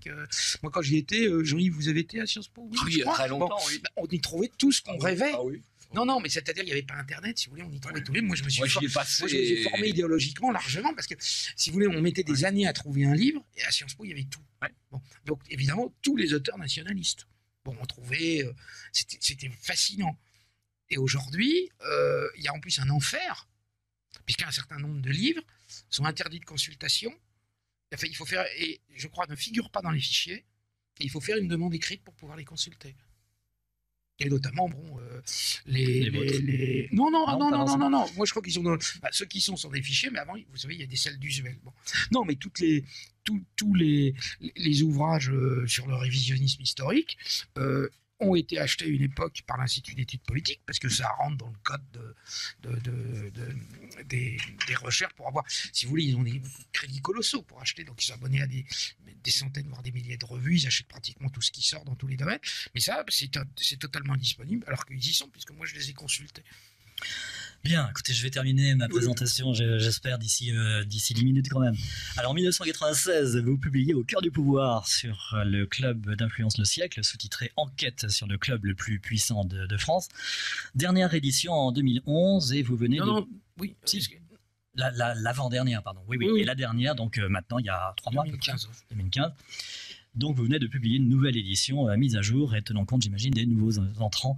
Moi, quand j'y étais, Jean-Yves, vous avez été à Sciences Po? Oui, il y a très longtemps. Oui. On y trouvait tout ce qu'on rêvait. Ah oui. Non, mais c'est-à-dire qu'il n'y avait pas Internet, si vous voulez, on y trouvait tout. Moi, je me suis formé idéologiquement largement, parce que, si vous voulez, on mettait des années à trouver un livre, et à Sciences Po, il y avait tout. Ouais. Bon, donc, évidemment, tous les auteurs nationalistes. Bon, on trouvait... c'était fascinant. Et aujourd'hui, il y a en plus un enfer, puisqu'un certain nombre de livres sont interdits de consultation. Enfin, il faut faire, et je crois, ne figure pas dans les fichiers, et il faut faire une demande écrite pour pouvoir les consulter. Et notamment, bon, les... Non. Moi, je crois qu'ils sont ceux qui sont des fichiers, mais avant, vous savez, il y a des salles d'usuel. Bon. Non, mais tous les ouvrages sur le révisionnisme historique ont été achetés à une époque par l'Institut d'études politiques, parce que ça rentre dans le code des recherches pour avoir, si vous voulez, ils ont des crédits colossaux pour acheter, donc ils sont abonnés à des centaines, voire des milliers de revues, ils achètent pratiquement tout ce qui sort dans tous les domaines, mais ça, c'est totalement indisponible, alors qu'ils y sont, puisque moi je les ai consultés. Bien, écoutez, je vais terminer ma présentation, j'espère, d'ici 10 minutes quand même. Alors, en 1996, vous publiez Au cœur du pouvoir sur le club d'influence Le Siècle, sous-titré Enquête sur le club le plus puissant de France. Dernière édition en 2011, et vous venez Oui, si, l'avant-dernière, pardon. Oui. Et la dernière, donc maintenant, il y a 3 mois. 2015. Donc, vous venez de publier une nouvelle édition mise à jour et tenant compte, j'imagine, des nouveaux entrants.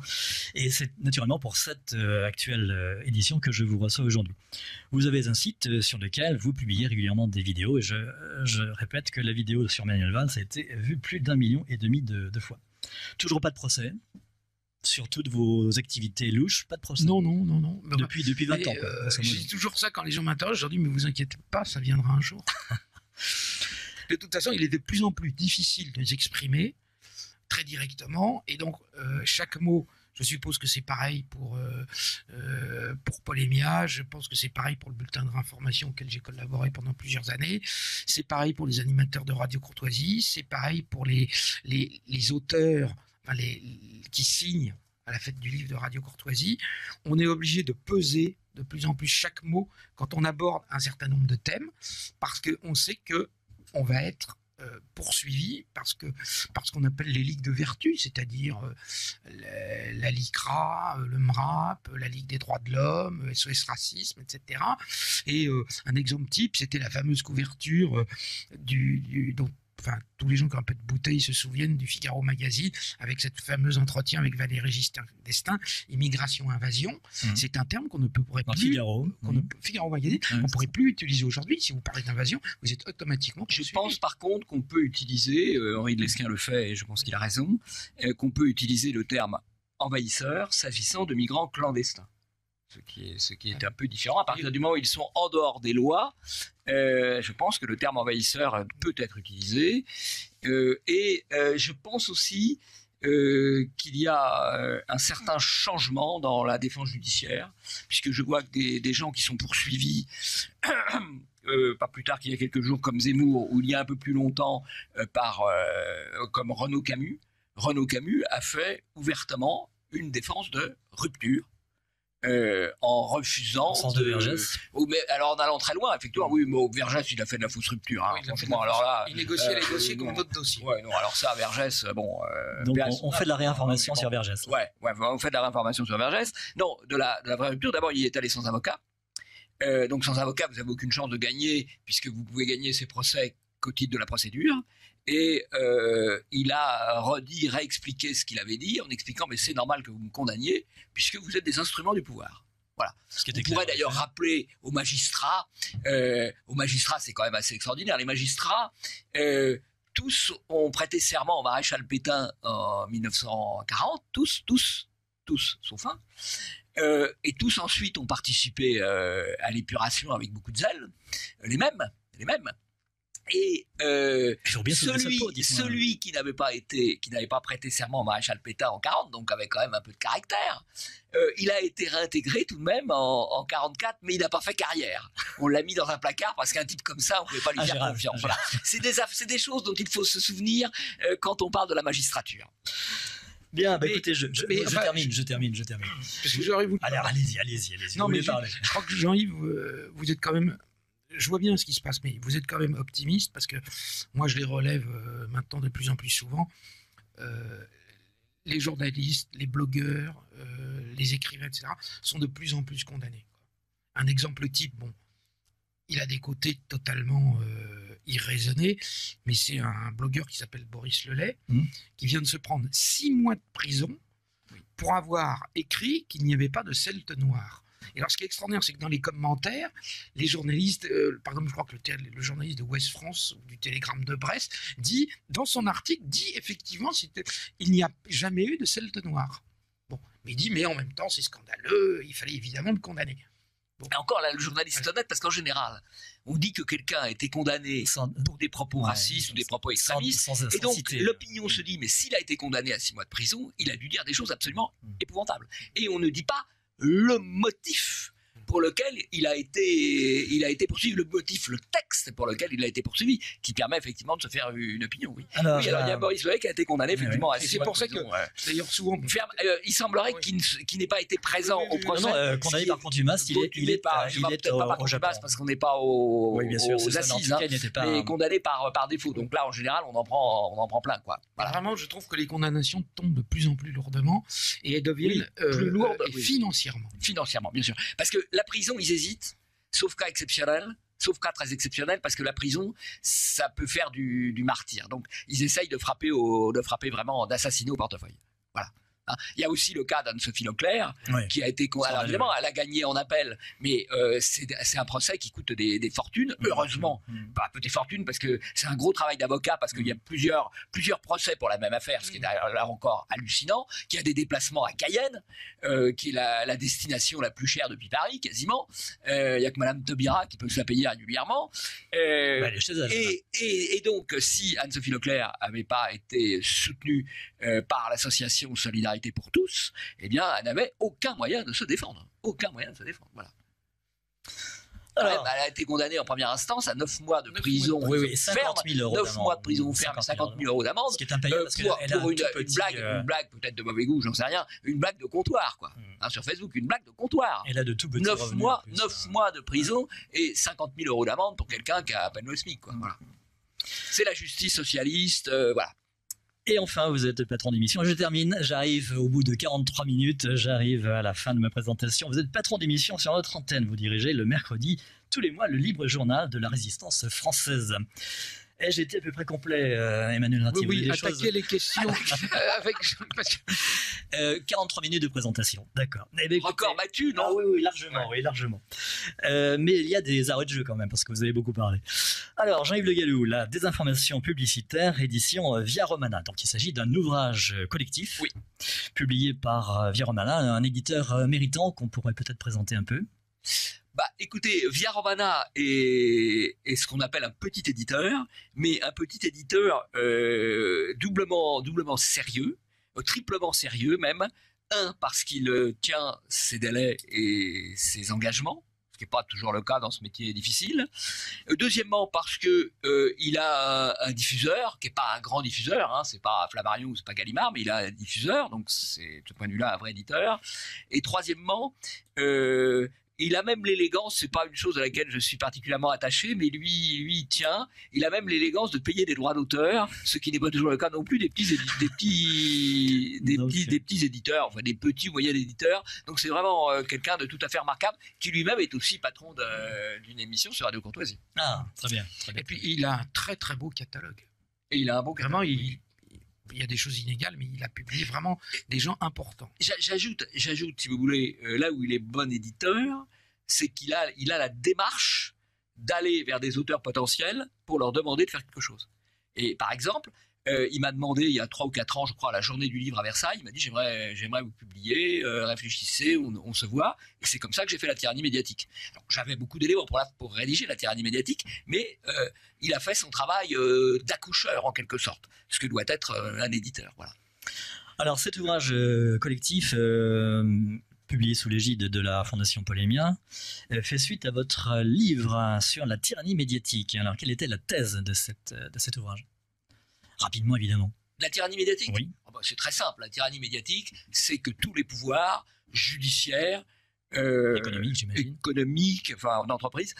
Et c'est naturellement pour cette actuelle édition que je vous reçois aujourd'hui. Vous avez un site sur lequel vous publiez régulièrement des vidéos. Et je répète que la vidéo sur Manuel Valls a été vue plus d'1,5 million de fois. Toujours pas de procès sur toutes vos activités louches, pas de procès. Non. Depuis 20 ans. Je dis toujours ça quand les gens m'interrogent. Je leur dis, mais vous inquiétez pas, ça viendra un jour. De toute façon, il est de plus en plus difficile de s'exprimer très directement. Et donc, chaque mot, je suppose que c'est pareil pour Polémia, je pense que c'est pareil pour le bulletin de réinformation auquel j'ai collaboré pendant plusieurs années, c'est pareil pour les animateurs de Radio Courtoisie, c'est pareil pour les auteurs qui signent à la fête du livre de Radio Courtoisie. On est obligé de peser de plus en plus chaque mot quand on aborde un certain nombre de thèmes, parce qu'on sait que on va être poursuivi parce qu'on appelle les ligues de vertu, c'est-à-dire la LICRA, le MRAP, la Ligue des droits de l'homme, SOS Racisme, etc. Et un exemple type, c'était la fameuse couverture dont tous les gens qui ont un peu de bouteille se souviennent du Figaro Magazine, avec cette fameuse entretien avec Valéry Giscard d'Estaing, immigration-invasion. C'est un terme qu'on ne pourrait plus... Figaro Magazine, on ne pourrait plus utiliser aujourd'hui. Si vous parlez d'invasion, vous êtes automatiquement poursuivi. Je pense par contre qu'on peut utiliser, Henri de Lesquen le fait et je pense qu'il a raison, qu'on peut utiliser le terme envahisseur s'agissant de migrants clandestins. Ce qui est un peu différent. À partir du moment où ils sont en dehors des lois, je pense que le terme envahisseur peut être utilisé. Et je pense aussi qu'il y a un certain changement dans la défense judiciaire, puisque je vois que des gens qui sont poursuivis pas plus tard qu'il y a quelques jours comme Zemmour, ou il y a un peu plus longtemps comme Renaud Camus. Renaud Camus a fait ouvertement une défense de rupture. En refusant. Au sens de Vergès. Mais alors en allant très loin, effectivement, oui, mais Vergès, il a fait de la fausse rupture. Hein, Oui, franchement, alors là. Il négociait les dossiers comme d'autres dossiers. Ouais, non, alors ça, Vergès, bon. Donc on fait de la réinformation sur Vergès. Ouais, on fait de la réinformation sur Vergès. Non, de la vraie rupture, d'abord, il est allé sans avocat. Donc sans avocat, vous n'avez aucune chance de gagner, puisque vous pouvez gagner ces procès qu'au titre de la procédure. Et il a réexpliqué ce qu'il avait dit en expliquant mais c'est normal que vous me condamniez puisque vous êtes des instruments du pouvoir. Voilà. On pourrait d'ailleurs rappeler aux magistrats c'est quand même assez extraordinaire, les magistrats tous ont prêté serment au maréchal Pétain en 1940, tous sauf un. Et tous ensuite ont participé à l'épuration avec beaucoup de zèle, les mêmes. Et celui qui n'avait pas prêté serment au maréchal Pétain en 40, donc avait quand même un peu de caractère, il a été réintégré tout de même en 44, mais il n'a pas fait carrière. On l'a mis dans un placard parce qu'un type comme ça, on ne pouvait pas lui faire confiance. Voilà. C'est des choses dont il faut se souvenir quand on parle de la magistrature. Bien, écoutez, je termine. Parce que j'aurais voulu... Alors, allez-y. Non, mais je crois que Jean-Yves, vous êtes quand même... Je vois bien ce qui se passe, mais vous êtes quand même optimiste parce que moi je les relève maintenant de plus en plus souvent. Les journalistes, les blogueurs, les écrivains, etc. sont de plus en plus condamnés. Un exemple type, bon, il a des côtés totalement irraisonnés, mais c'est un blogueur qui s'appelle Boris Lelay qui vient de se prendre 6 mois de prison pour avoir écrit qu'il n'y avait pas de Celtes noirs. Et alors, ce qui est extraordinaire, c'est que dans les commentaires, les journalistes, par exemple, je crois que le journaliste de Ouest France ou du Télégramme de Brest dans son article, dit effectivement il n'y a jamais eu de Celtes noirs. Bon, mais il dit, mais en même temps, c'est scandaleux, il fallait évidemment le condamner. Bon. Et encore là, le journaliste est honnête parce qu'en général, on dit que quelqu'un a été condamné pour des propos racistes ou des propos extrémistes. Et donc, l'opinion se dit, mais s'il a été condamné à 6 mois de prison, il a dû dire des choses absolument épouvantables. Et on ne dit pas le motif pour lequel il a été poursuivi, le texte pour lequel il a été poursuivi, qui permet effectivement de se faire une opinion. Oui. Alors il y a Boris Lelay qui a été condamné effectivement à 6 mois de prison. C'est pour ça que, d'ailleurs, souvent, il semblerait qu'il n'ait pas été présent au procès. Non, condamné par contumace, il est pas au Japon parce qu'on n'est pas aux assises, mais condamné par défaut. Donc là, en général, on en prend plein, quoi. Voilà. Vraiment, je trouve que les condamnations tombent de plus en plus lourdement et elles deviennent plus lourdes financièrement. Financièrement, bien sûr, parce que la prison, ils hésitent, sauf cas très exceptionnel, parce que la prison, ça peut faire du martyr. Donc, ils essayent de frapper vraiment, d'assassiner au portefeuille. Voilà. Il y a aussi le cas d'Anne-Sophie Leclerc, qui a été... Alors évidemment, elle a gagné en appel, mais c'est un procès qui coûte des fortunes, heureusement. Pas peu des fortunes, parce que c'est un gros travail d'avocat, parce qu'il y a plusieurs procès pour la même affaire, ce qui est là encore hallucinant, qui a des déplacements à Cayenne, qui est la destination la plus chère depuis Paris, quasiment. Il n'y a que Madame Taubira qui peut se la payer régulièrement. Et donc, si Anne-Sophie Leclerc n'avait pas été soutenue par l'association Solidarité pour tous, eh bien, elle n'avait aucun moyen de se défendre. Voilà. Alors, elle a été condamnée en première instance à 9 mois de prison ferme, 50 000 €. 9 mois de prison ferme, 50 000 € d'amende. Ce qui est impayable parce qu'elle a pour une blague peut-être de mauvais goût, j'en sais rien, une blague de comptoir, quoi. Sur Facebook, une blague de comptoir. Elle a de tout petits 9 mois de prison et 50 000 € d'amende pour quelqu'un qui a à peine le SMIC, quoi. Voilà. C'est la justice socialiste, voilà. Et enfin, vous êtes le patron d'émission. Je termine, j'arrive au bout de 43 minutes, j'arrive à la fin de ma présentation. Vous êtes patron d'émission sur notre antenne, vous dirigez le mercredi, tous les mois, le libre journal de la résistance française. Et j'ai été à peu près complet, Emmanuel Ratti. Oui, attaquer les questions avec... 43 minutes de présentation, d'accord. Record battu, non? Oui, largement. Mais il y a des arrêts de jeu quand même, parce que vous avez beaucoup parlé. Alors, Jean-Yves Le Gallou, la désinformation publicitaire, édition Via Romana. Donc, il s'agit d'un ouvrage collectif, publié par Via Romana, un éditeur méritant qu'on pourrait peut-être présenter un peu. Écoutez, Via Romana est ce qu'on appelle un petit éditeur, mais un petit éditeur doublement sérieux, triplement sérieux même. Un, parce qu'il tient ses délais et ses engagements, qui n'est pas toujours le cas dans ce métier difficile. Deuxièmement, parce que il a un diffuseur qui n'est pas un grand diffuseur, hein, c'est pas Flammarion ou c'est pas Gallimard, mais il a un diffuseur, donc c'est de ce point de vue-là un vrai éditeur. Et troisièmement, il a même l'élégance, c'est pas une chose à laquelle je suis particulièrement attaché, mais lui il tient. Il a même l'élégance de payer des droits d'auteur, ce qui n'est pas toujours le cas non plus des petits éditeurs, enfin des petits ou moyens éditeurs. Donc c'est vraiment quelqu'un de tout à fait remarquable, qui lui-même est aussi patron d'une émission sur Radio Courtoisie. Ah, très bien, très bien. Et puis il a un très très beau catalogue. Et il a un bon catalogue. Vraiment, il y a des choses inégales, mais il a publié vraiment des gens importants. J'ajoute, si vous voulez, là où il est bon éditeur, c'est qu'il a la démarche d'aller vers des auteurs potentiels pour leur demander de faire quelque chose. Et par exemple, il m'a demandé il y a 3 ou 4 ans, je crois, à la journée du livre à Versailles, il m'a dit j'aimerais vous publier, réfléchissez, on se voit. Et c'est comme ça que j'ai fait la tyrannie médiatique. Alors, j'avais beaucoup d'éléments pour rédiger la tyrannie médiatique, mais il a fait son travail d'accoucheur en quelque sorte, ce que doit être un éditeur. Voilà. Alors cet ouvrage collectif publié sous l'égide de la Fondation Polémia fait suite à votre livre sur la tyrannie médiatique. Alors quelle était la thèse de cet ouvrage ? Rapidement, évidemment. La tyrannie médiatique ? Oui. Oh bah, c'est très simple. La tyrannie médiatique, c'est que tous les pouvoirs judiciaires, économiques, enfin d'entreprise,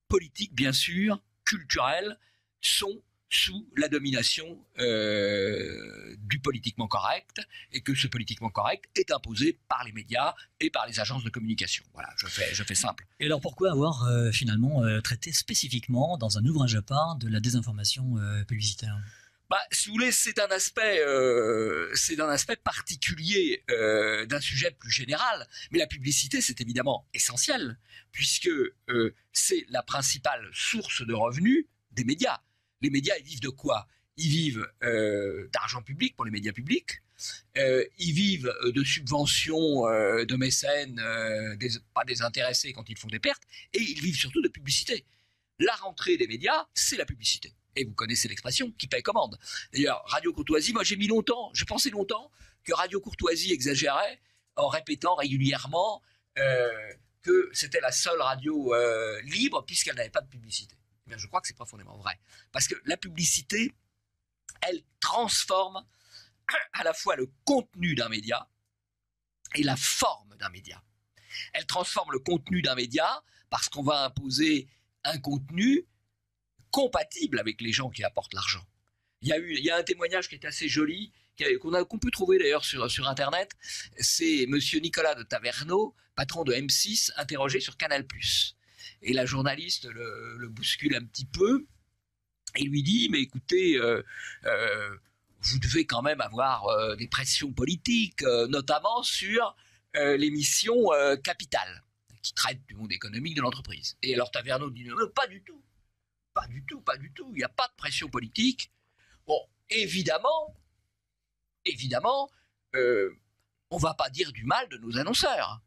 politiques bien sûr, culturels, sont sous la domination du politiquement correct, et que ce politiquement correct est imposé par les médias et par les agences de communication. Voilà, je fais simple. Et alors pourquoi avoir finalement traité spécifiquement dans un ouvrage à part de la désinformation publicitaire ? Bah, si vous voulez, c'est un aspect particulier d'un sujet plus général. Mais la publicité, c'est évidemment essentiel, puisque c'est la principale source de revenus des médias. Les médias, ils vivent de quoi ? Ils vivent d'argent public pour les médias publics. Ils vivent de subventions de mécènes, pas désintéressés quand ils font des pertes. Et ils vivent surtout de publicité. La rentrée des médias, c'est la publicité. Et vous connaissez l'expression, qui paye commande. D'ailleurs, Radio Courtoisie, moi j'ai pensé longtemps que Radio Courtoisie exagérait en répétant régulièrement que c'était la seule radio libre puisqu'elle n'avait pas de publicité. Eh bien, je crois que c'est profondément vrai. Parce que la publicité, elle transforme à la fois le contenu d'un média et la forme d'un média. Elle transforme le contenu d'un média parce qu'on va imposer un contenu compatible avec les gens qui apportent l'argent. Il y a un témoignage qui est assez joli, qu'on peut trouver d'ailleurs sur Internet. C'est monsieur Nicolas de Taverneau, patron de M6, interrogé sur Canal+. Et la journaliste le bouscule un petit peu et lui dit « Mais écoutez, vous devez quand même avoir des pressions politiques, notamment sur l'émission Capital, qui traite du monde économique de l'entreprise. » Et alors Taverneau dit « Non, pas du tout. Pas du tout. Il n'y a pas de pression politique. » Bon, évidemment, on ne va pas dire du mal de nos annonceurs.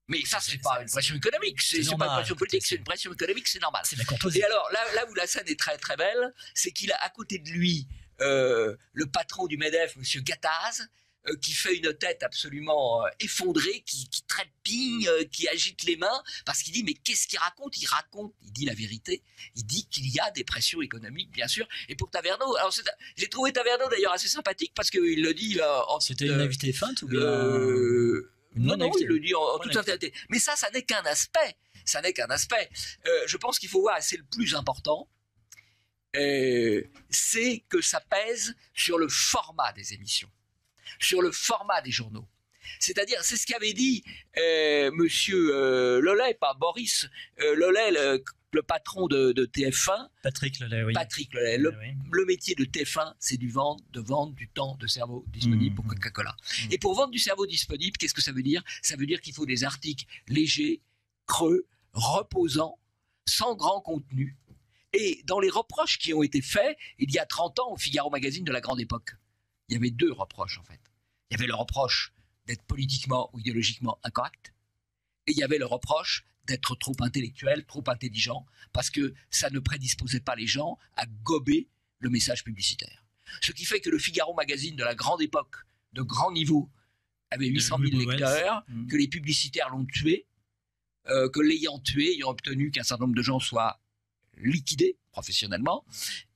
Mais ça, c'est pas une pression économique, c'est pas une pression politique, c'est une pression économique, c'est normal. C'est la courtoisie. Et alors, là où la scène est très très belle, c'est qu'il a à côté de lui le patron du MEDEF, M. Gattaz, qui fait une tête absolument effondrée, qui trépigne, qui agite les mains, parce qu'il dit, mais qu'est-ce qu'il raconte ? Il dit la vérité, il dit qu'il y a des pressions économiques, bien sûr, et pour Taverneau, alors j'ai trouvé Taverneau d'ailleurs assez sympathique, parce qu'il le dit... C'était une invitée feinte ou bien... Non, il le dit en toute sincérité. Mais ça n'est qu'un aspect. Je pense qu'il faut voir, et c'est le plus important, c'est que ça pèse sur le format des émissions, sur le format des journaux. C'est-à-dire, c'est ce qu'avait dit monsieur Lelay, pas Boris Lelay, le patron de TF1. Patrick Lelay, oui. Patrick Lelay. Le métier de TF1, c'est de vendre du temps de cerveau disponible pour Coca-Cola. Et pour vendre du cerveau disponible, qu'est-ce que ça veut dire ? Ça veut dire qu'il faut des articles légers, creux, reposants, sans grand contenu. Et dans les reproches qui ont été faits, il y a 30 ans, au Figaro Magazine de la grande époque, il y avait 2 reproches en fait. Il y avait le reproche d'être politiquement ou idéologiquement incorrect, et il y avait le reproche d'être trop intellectuel, trop intelligent, parce que ça ne prédisposait pas les gens à gober le message publicitaire. Ce qui fait que le Figaro Magazine de la grande époque, de grand niveau, avait 800 000 lecteurs, que les publicitaires l'ont tué, que l'ayant tué, ayant obtenu qu'un certain nombre de gens soient liquidés professionnellement,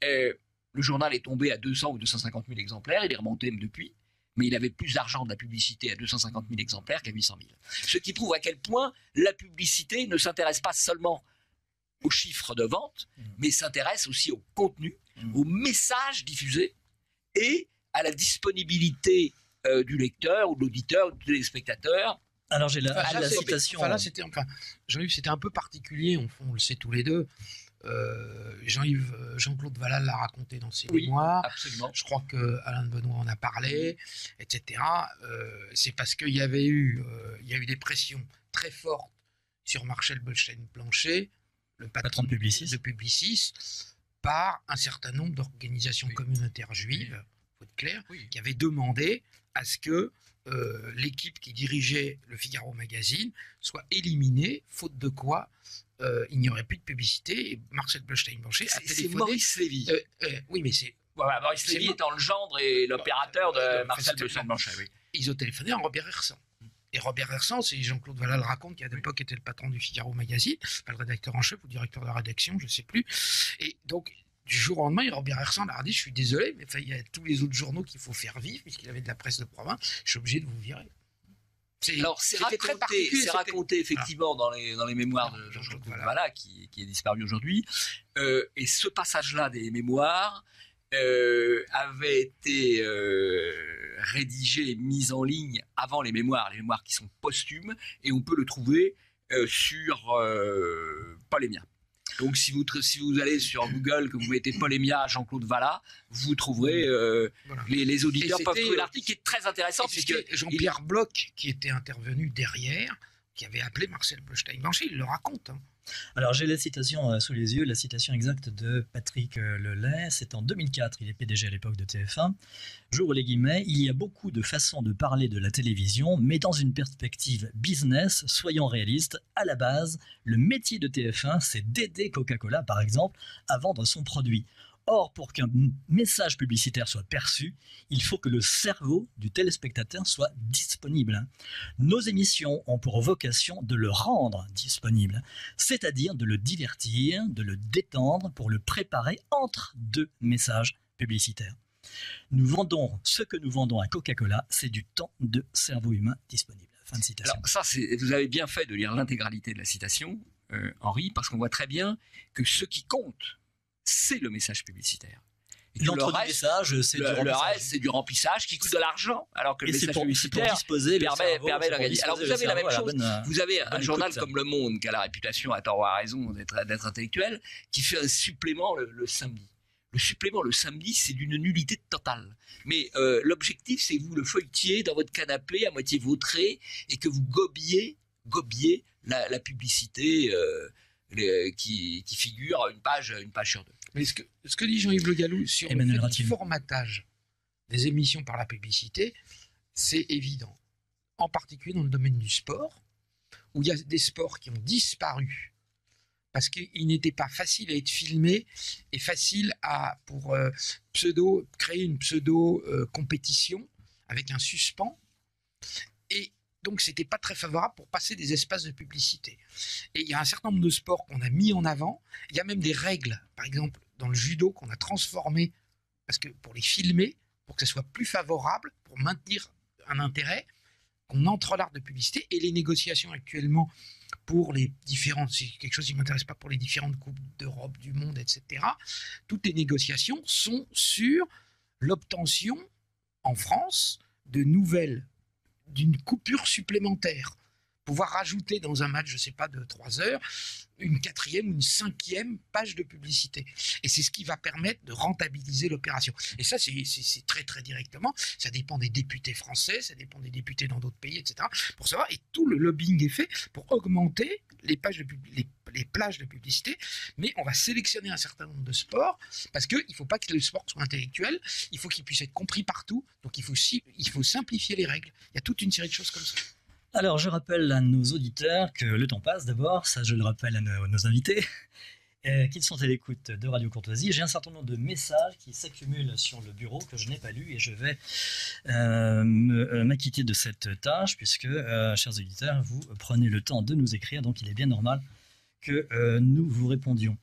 le journal est tombé à 200 ou 250 000 exemplaires, il est remonté même depuis, mais il avait plus d'argent de la publicité à 250 000 exemplaires qu'à 800 000. Ce qui prouve à quel point la publicité ne s'intéresse pas seulement aux chiffres de vente, mais s'intéresse aussi au contenu, au message diffusé et à la disponibilité du lecteur ou de l'auditeur ou du téléspectateur. Alors j'ai la citation. Là, Jean-Yves, c'était un peu particulier, on le sait tous les deux. Jean-Claude Valal l'a raconté dans ses mémoires. Absolument. Je crois que Alain de Benoît en a parlé, etc. C'est parce qu'il y avait eu, des pressions très fortes sur Marcel Boelstein-Blanchet, le patron de Publicis, par un certain nombre d'organisations communautaires juives, faut être clair, qui avaient demandé à ce que l'équipe qui dirigeait le Figaro Magazine soit éliminée, faute de quoi il n'y aurait plus de publicité. Et Marcel Boelstein-Blanchet a téléphoné. C'est Maurice Lévy. Oui, mais c'est... Voilà, Maurice Lévy étant le gendre et l'opérateur de Marcel Boelstein-Blanchet. Oui. Ils ont téléphoné à Robert Hersan. Et Robert Hersan, c'est Jean-Claude Valal raconte, qui à l'époque était le patron du Figaro Magazine, pas le rédacteur en chef ou directeur de la rédaction, je ne sais plus. Et donc, du jour au lendemain, Robert Hersan leur a dit, je suis désolé, mais il y a tous les autres journaux qu'il faut faire vivre, puisqu'il avait de la presse de province, je suis obligé de vous virer. Alors, c'est raconté effectivement dans les mémoires de Jean-Claude Valal, qui est disparu aujourd'hui. Et ce passage-là des mémoires avait été rédigé et mis en ligne avant les mémoires qui sont posthumes, et on peut le trouver sur Polémia. Donc si vous allez sur Google, que vous mettez Polémia Jean-Claude Valal, vous trouverez les auditeurs peuvent trouver l'article qui est très intéressant, puisque Jean-Pierre Bloch qui était intervenu derrière, qui avait appelé Marcel Boelstein-Blanchet, il le raconte. Alors j'ai la citation sous les yeux, la citation exacte de Patrick Lelay, c'est en 2004, il est PDG à l'époque de TF1. J'ouvre les guillemets, il y a beaucoup de façons de parler de la télévision, mais dans une perspective business, soyons réalistes, à la base, le métier de TF1, c'est d'aider Coca-Cola par exemple à vendre son produit. Or, pour qu'un message publicitaire soit perçu, il faut que le cerveau du téléspectateur soit disponible. Nos émissions ont pour vocation de le rendre disponible, c'est-à-dire de le divertir, de le détendre pour le préparer entre deux messages publicitaires. Ce que nous vendons à Coca-Cola, c'est du temps de cerveau humain disponible. Fin de citation. Alors ça, vous avez bien fait de lire l'intégralité de la citation, Henri, parce qu'on voit très bien que ce qui compte, c'est le message publicitaire. Le reste, c'est du remplissage qui coûte de l'argent, alors que le message publicitaire permet d'organiser. Alors vous avez la même chose. Vous avez un journal comme Le Monde, qui a la réputation, à tort ou à raison, d'être intellectuel, qui fait un supplément le samedi. Le supplément le samedi, c'est d'une nullité totale. Mais l'objectif, c'est que vous le feuilletiez dans votre canapé, à moitié vautré, et que vous gobiez la publicité qui figure une page sur deux. Mais ce que dit Jean-Yves Le Gallou sur le formatage des émissions par la publicité, c'est évident. En particulier dans le domaine du sport, où il y a des sports qui ont disparu parce qu'il n'était pas facile à être filmé et facile pour créer une pseudo-compétition avec un suspens. Et donc, ce n'était pas très favorable pour passer des espaces de publicité. Et il y a un certain nombre de sports qu'on a mis en avant. Il y a même des règles, par exemple, dans le judo, qu'on a transformées parce que pour les filmer, pour que ce soit plus favorable, pour maintenir un intérêt, qu'on entre l'art de publicité. Et les négociations actuellement pour les différentes, c'est quelque chose qui ne m'intéresse pas, pour les différentes coupes d'Europe, du monde, etc. Toutes les négociations sont sur l'obtention, en France, d'une coupure supplémentaire. Pouvoir rajouter dans un match, je ne sais pas, de 3 heures, une 4e ou une 5e page de publicité. Et c'est ce qui va permettre de rentabiliser l'opération. Et ça, c'est très, très directement. Ça dépend des députés français, ça dépend des députés dans d'autres pays, etc. Pour savoir, et tout le lobbying est fait pour augmenter les plages de publicité. Mais on va sélectionner un certain nombre de sports parce qu'il ne faut pas que le sport soit intellectuel, il faut qu'il puisse être compris partout. Donc il faut simplifier les règles. Il y a toute une série de choses comme ça. Alors, je rappelle à nos auditeurs que le temps passe d'abord, ça je le rappelle à nos invités, qu'ils sont à l'écoute de Radio Courtoisie. J'ai un certain nombre de messages qui s'accumulent sur le bureau que je n'ai pas lus et je vais m'acquitter de cette tâche puisque, chers auditeurs, vous prenez le temps de nous écrire, donc il est bien normal que nous vous répondions.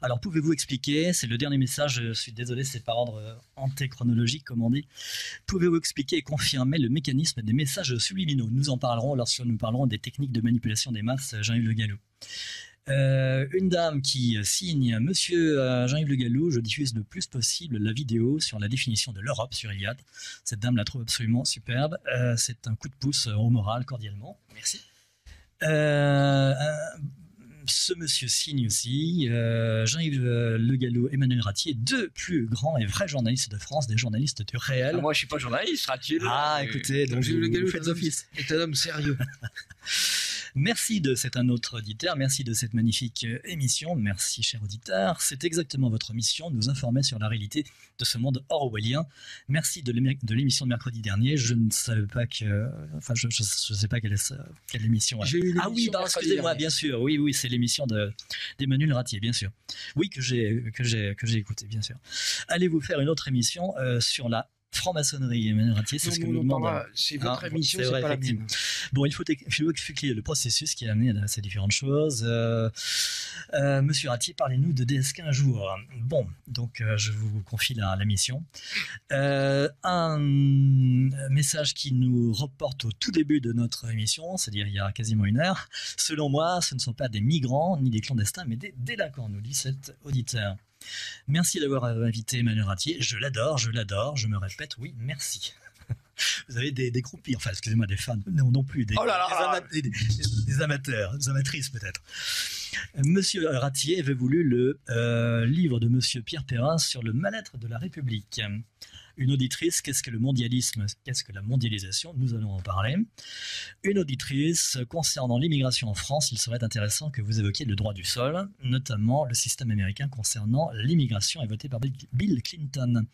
Alors, pouvez-vous expliquer, c'est le dernier message, je suis désolé, c'est par ordre antéchronologique, comme on dit. Pouvez-vous expliquer et confirmer le mécanisme des messages subliminaux? Nous en parlerons lorsque nous parlerons des techniques de manipulation des masses, Jean-Yves Le Gallou. Une dame qui signe Monsieur Jean-Yves Le Gallou, je diffuse le plus possible la vidéo sur la définition de l'Europe sur Iliad. Cette dame la trouve absolument superbe. C'est un coup de pouce au moral, cordialement. Merci. Ce monsieur signe aussi Jean-Yves Le Gallou, Emmanuel Ratier, deux plus grands et vrais journalistes de France, des journalistes du réel. Moi, je suis pas journaliste, Ratier. Écoutez, donc Jean-Yves Le Gallou faites office. est un homme sérieux. Merci c'est un autre auditeur, merci de cette magnifique émission, merci cher auditeur, c'est exactement votre mission, nous informer sur la réalité de ce monde orwellien. Merci de l'émission de mercredi dernier, je ne savais pas que, enfin je sais pas quelle émission. Ah oui, excusez-moi, bien sûr, oui, c'est l'émission d'Emmanuel Ratier, bien sûr. Oui, que j'ai écouté, bien sûr. Allez-vous faire une autre émission sur la franc-maçonnerie, Emmanuel Ratier, c'est ce que nous demandons. C'est votre émission, c'est pas la mienne. Bon, il faut expliquer le processus qui a amené à ces différentes choses. Monsieur Ratier, parlez-nous de DSK un jour. Bon, donc je vous confie la mission. Un message qui nous reporte au tout début de notre émission, c'est-à-dire il y a quasiment une heure. Selon moi, ce ne sont pas des migrants ni des clandestins, mais des délinquants, nous dit cet auditeur. Merci d'avoir invité Emmanuel Ratier. Je l'adore, je me répète, oui, merci. Vous avez des groupies, enfin, excusez-moi, des fans, non plus, des amateurs, des amatrices peut-être. Monsieur Ratier avait voulu le livre de Monsieur Pierre Perrin sur le mal-être de la République. Une auditrice, qu'est-ce que le mondialisme, qu'est-ce que la mondialisation? Nous allons en parler. Une auditrice, concernant l'immigration en France, il serait intéressant que vous évoquiez le droit du sol, notamment le système américain concernant l'immigration est voté par Bill Clinton.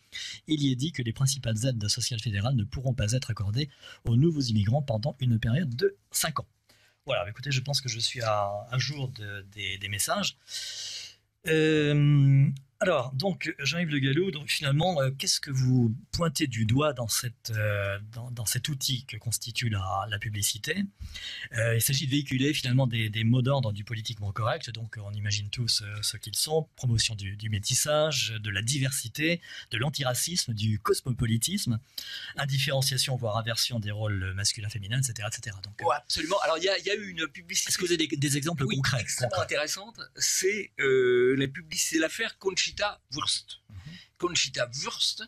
Il y est dit que les principales aides sociales fédérales ne pourront pas être accordées aux nouveaux immigrants pendant une période de 5 ans. Voilà, écoutez, je pense que je suis à jour des messages. Alors, donc, Jean-Yves Le Gallou, donc finalement, qu'est-ce que vous pointez du doigt dans cet outil que constitue la publicité? Il s'agit de véhiculer finalement des mots d'ordre du politiquement correct, donc on imagine tous ce qu'ils sont, promotion du métissage, de la diversité, de l'antiracisme, du cosmopolitisme, indifférenciation voire inversion des rôles masculins-féminins, etc. etc. Donc, absolument. Alors, il y a eu une publicité... Est-ce que vous avez des exemples concrets? Extrêmement intéressante, c'est la publicité, l'affaire Conchita Wurst. Conchita Wurst,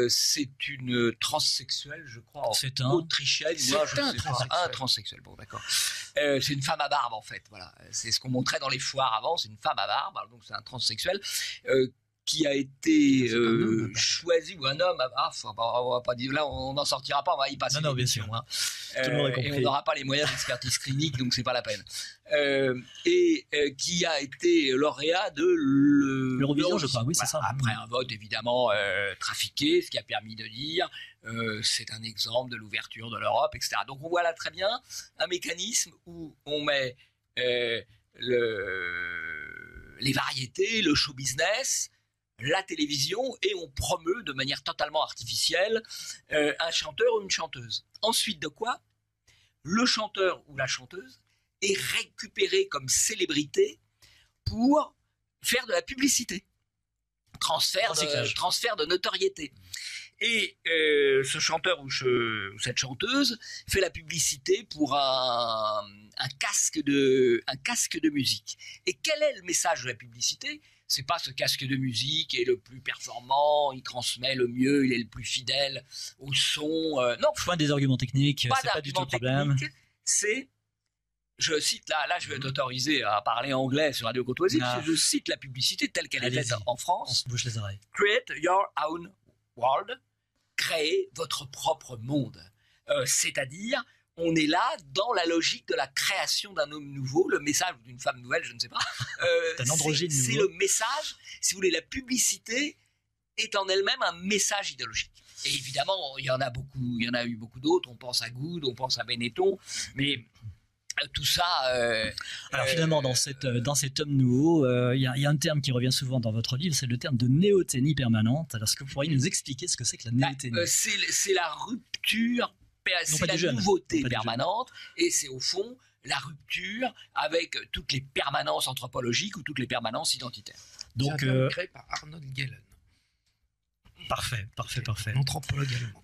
c'est une transsexuelle, je crois, autrichienne. Un transsexuel. Bon, d'accord. C'est une femme à barbe, en fait. Voilà. C'est ce qu'on montrait dans les foires avant. C'est une femme à barbe, donc c'est un transsexuel qui a été choisi, ou un homme. On va pas dire, là, on n'en sortira pas. On va y passer. Non, bien sûr. Hein. Et on n'aura pas les moyens d'expertise clinique, donc c'est pas la peine. Et qui a été lauréat de l'Eurovision, je crois. Oui, c'est ça. Après un vote évidemment trafiqué, ce qui a permis de dire c'est un exemple de l'ouverture de l'Europe, etc. Donc on voit là très bien un mécanisme où on met les variétés, le show business, la télévision, et on promeut de manière totalement artificielle un chanteur ou une chanteuse. Ensuite de quoi, le chanteur ou la chanteuse est récupéré comme célébrité pour faire de la publicité. Transfert de notoriété. Et ce chanteur ou cette chanteuse fait la publicité pour un casque de musique. Et quel est le message de la publicité? C'est pas ce casque de musique est le plus performant, il transmet le mieux, il est le plus fidèle au son. Non, point des arguments techniques, c'est pas du tout le problème. C'est, je cite là je vais être autorisé à parler anglais sur Radio Courtoisie, je cite la publicité telle qu'elle est faite en France. On se bouche les oreilles. Create your own world. Créer votre propre monde. C'est-à-dire, on est là dans la logique de la création d'un homme nouveau, le message d'une femme nouvelle, je ne sais pas. C'est le message, si vous voulez, la publicité est en elle-même un message idéologique. Et évidemment, il y en a eu beaucoup d'autres, on pense à Good, on pense à Benetton, mais tout ça. Alors finalement, dans cet tome nouveau, il y a un terme qui revient souvent dans votre livre, c'est le terme de néoténie permanente. Alors, est-ce que vous pourriez nous expliquer ce que c'est que la néoténie? C'est la rupture, c'est la nouveauté permanente, et c'est au fond la rupture avec toutes les permanences anthropologiques ou toutes les permanences identitaires. Donc, c'est un terme créé par Arnold Gellen. Parfait. Anthropologue allemand.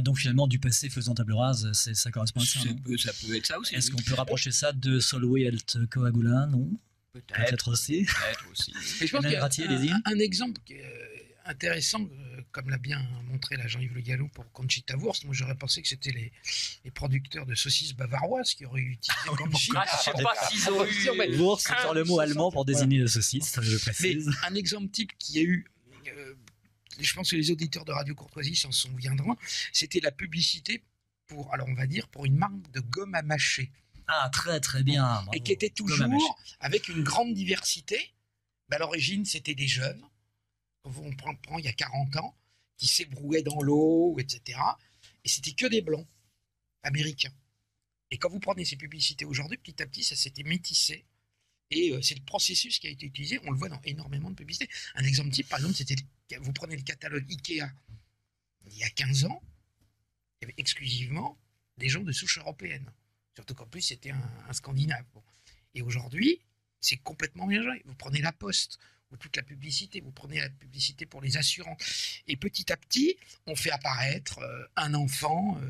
Donc finalement, du passé faisant table rase, ça correspond à ça. Ça peut être ça aussi. Est-ce qu'on peut rapprocher ça de Solway-Alt Coagula? Non. Peut-être aussi. Mais je pense qu'il y a un exemple qui est intéressant, comme l'a bien montré là Jean-Yves Le Gallou pour Conchita Wurst. Moi, j'aurais pensé que c'était les producteurs de saucisses bavaroises qui auraient utilisé Conchita. Je ne sais pas s'ils ont eu. Wurst, c'est sur le mot allemand pour désigner la saucisse, je précise. Mais un exemple type qui a eu. Je pense que les auditeurs de Radio Courtoisie s'en souviendront, c'était la publicité pour une marque de gomme à mâcher. Ah, très très bien. Bravo. Et qui était toujours avec une grande diversité. À l'origine, c'était des jeunes, on prend il y a 40 ans, qui s'ébrouaient dans l'eau, etc. Et c'était que des blancs américains. Et quand vous prenez ces publicités aujourd'hui, petit à petit, ça s'était métissé. Et c'est le processus qui a été utilisé. On le voit dans énormément de publicités. Un exemple type, par exemple, c'était vous prenez le catalogue Ikea il y a 15 ans, il y avait exclusivement des gens de souche européenne. Surtout qu'en plus, c'était un Scandinave. Bon. Et aujourd'hui, c'est complètement mélangé. Vous prenez la Poste, ou toute la publicité, vous prenez la publicité pour les assurants. Et petit à petit, on fait apparaître un enfant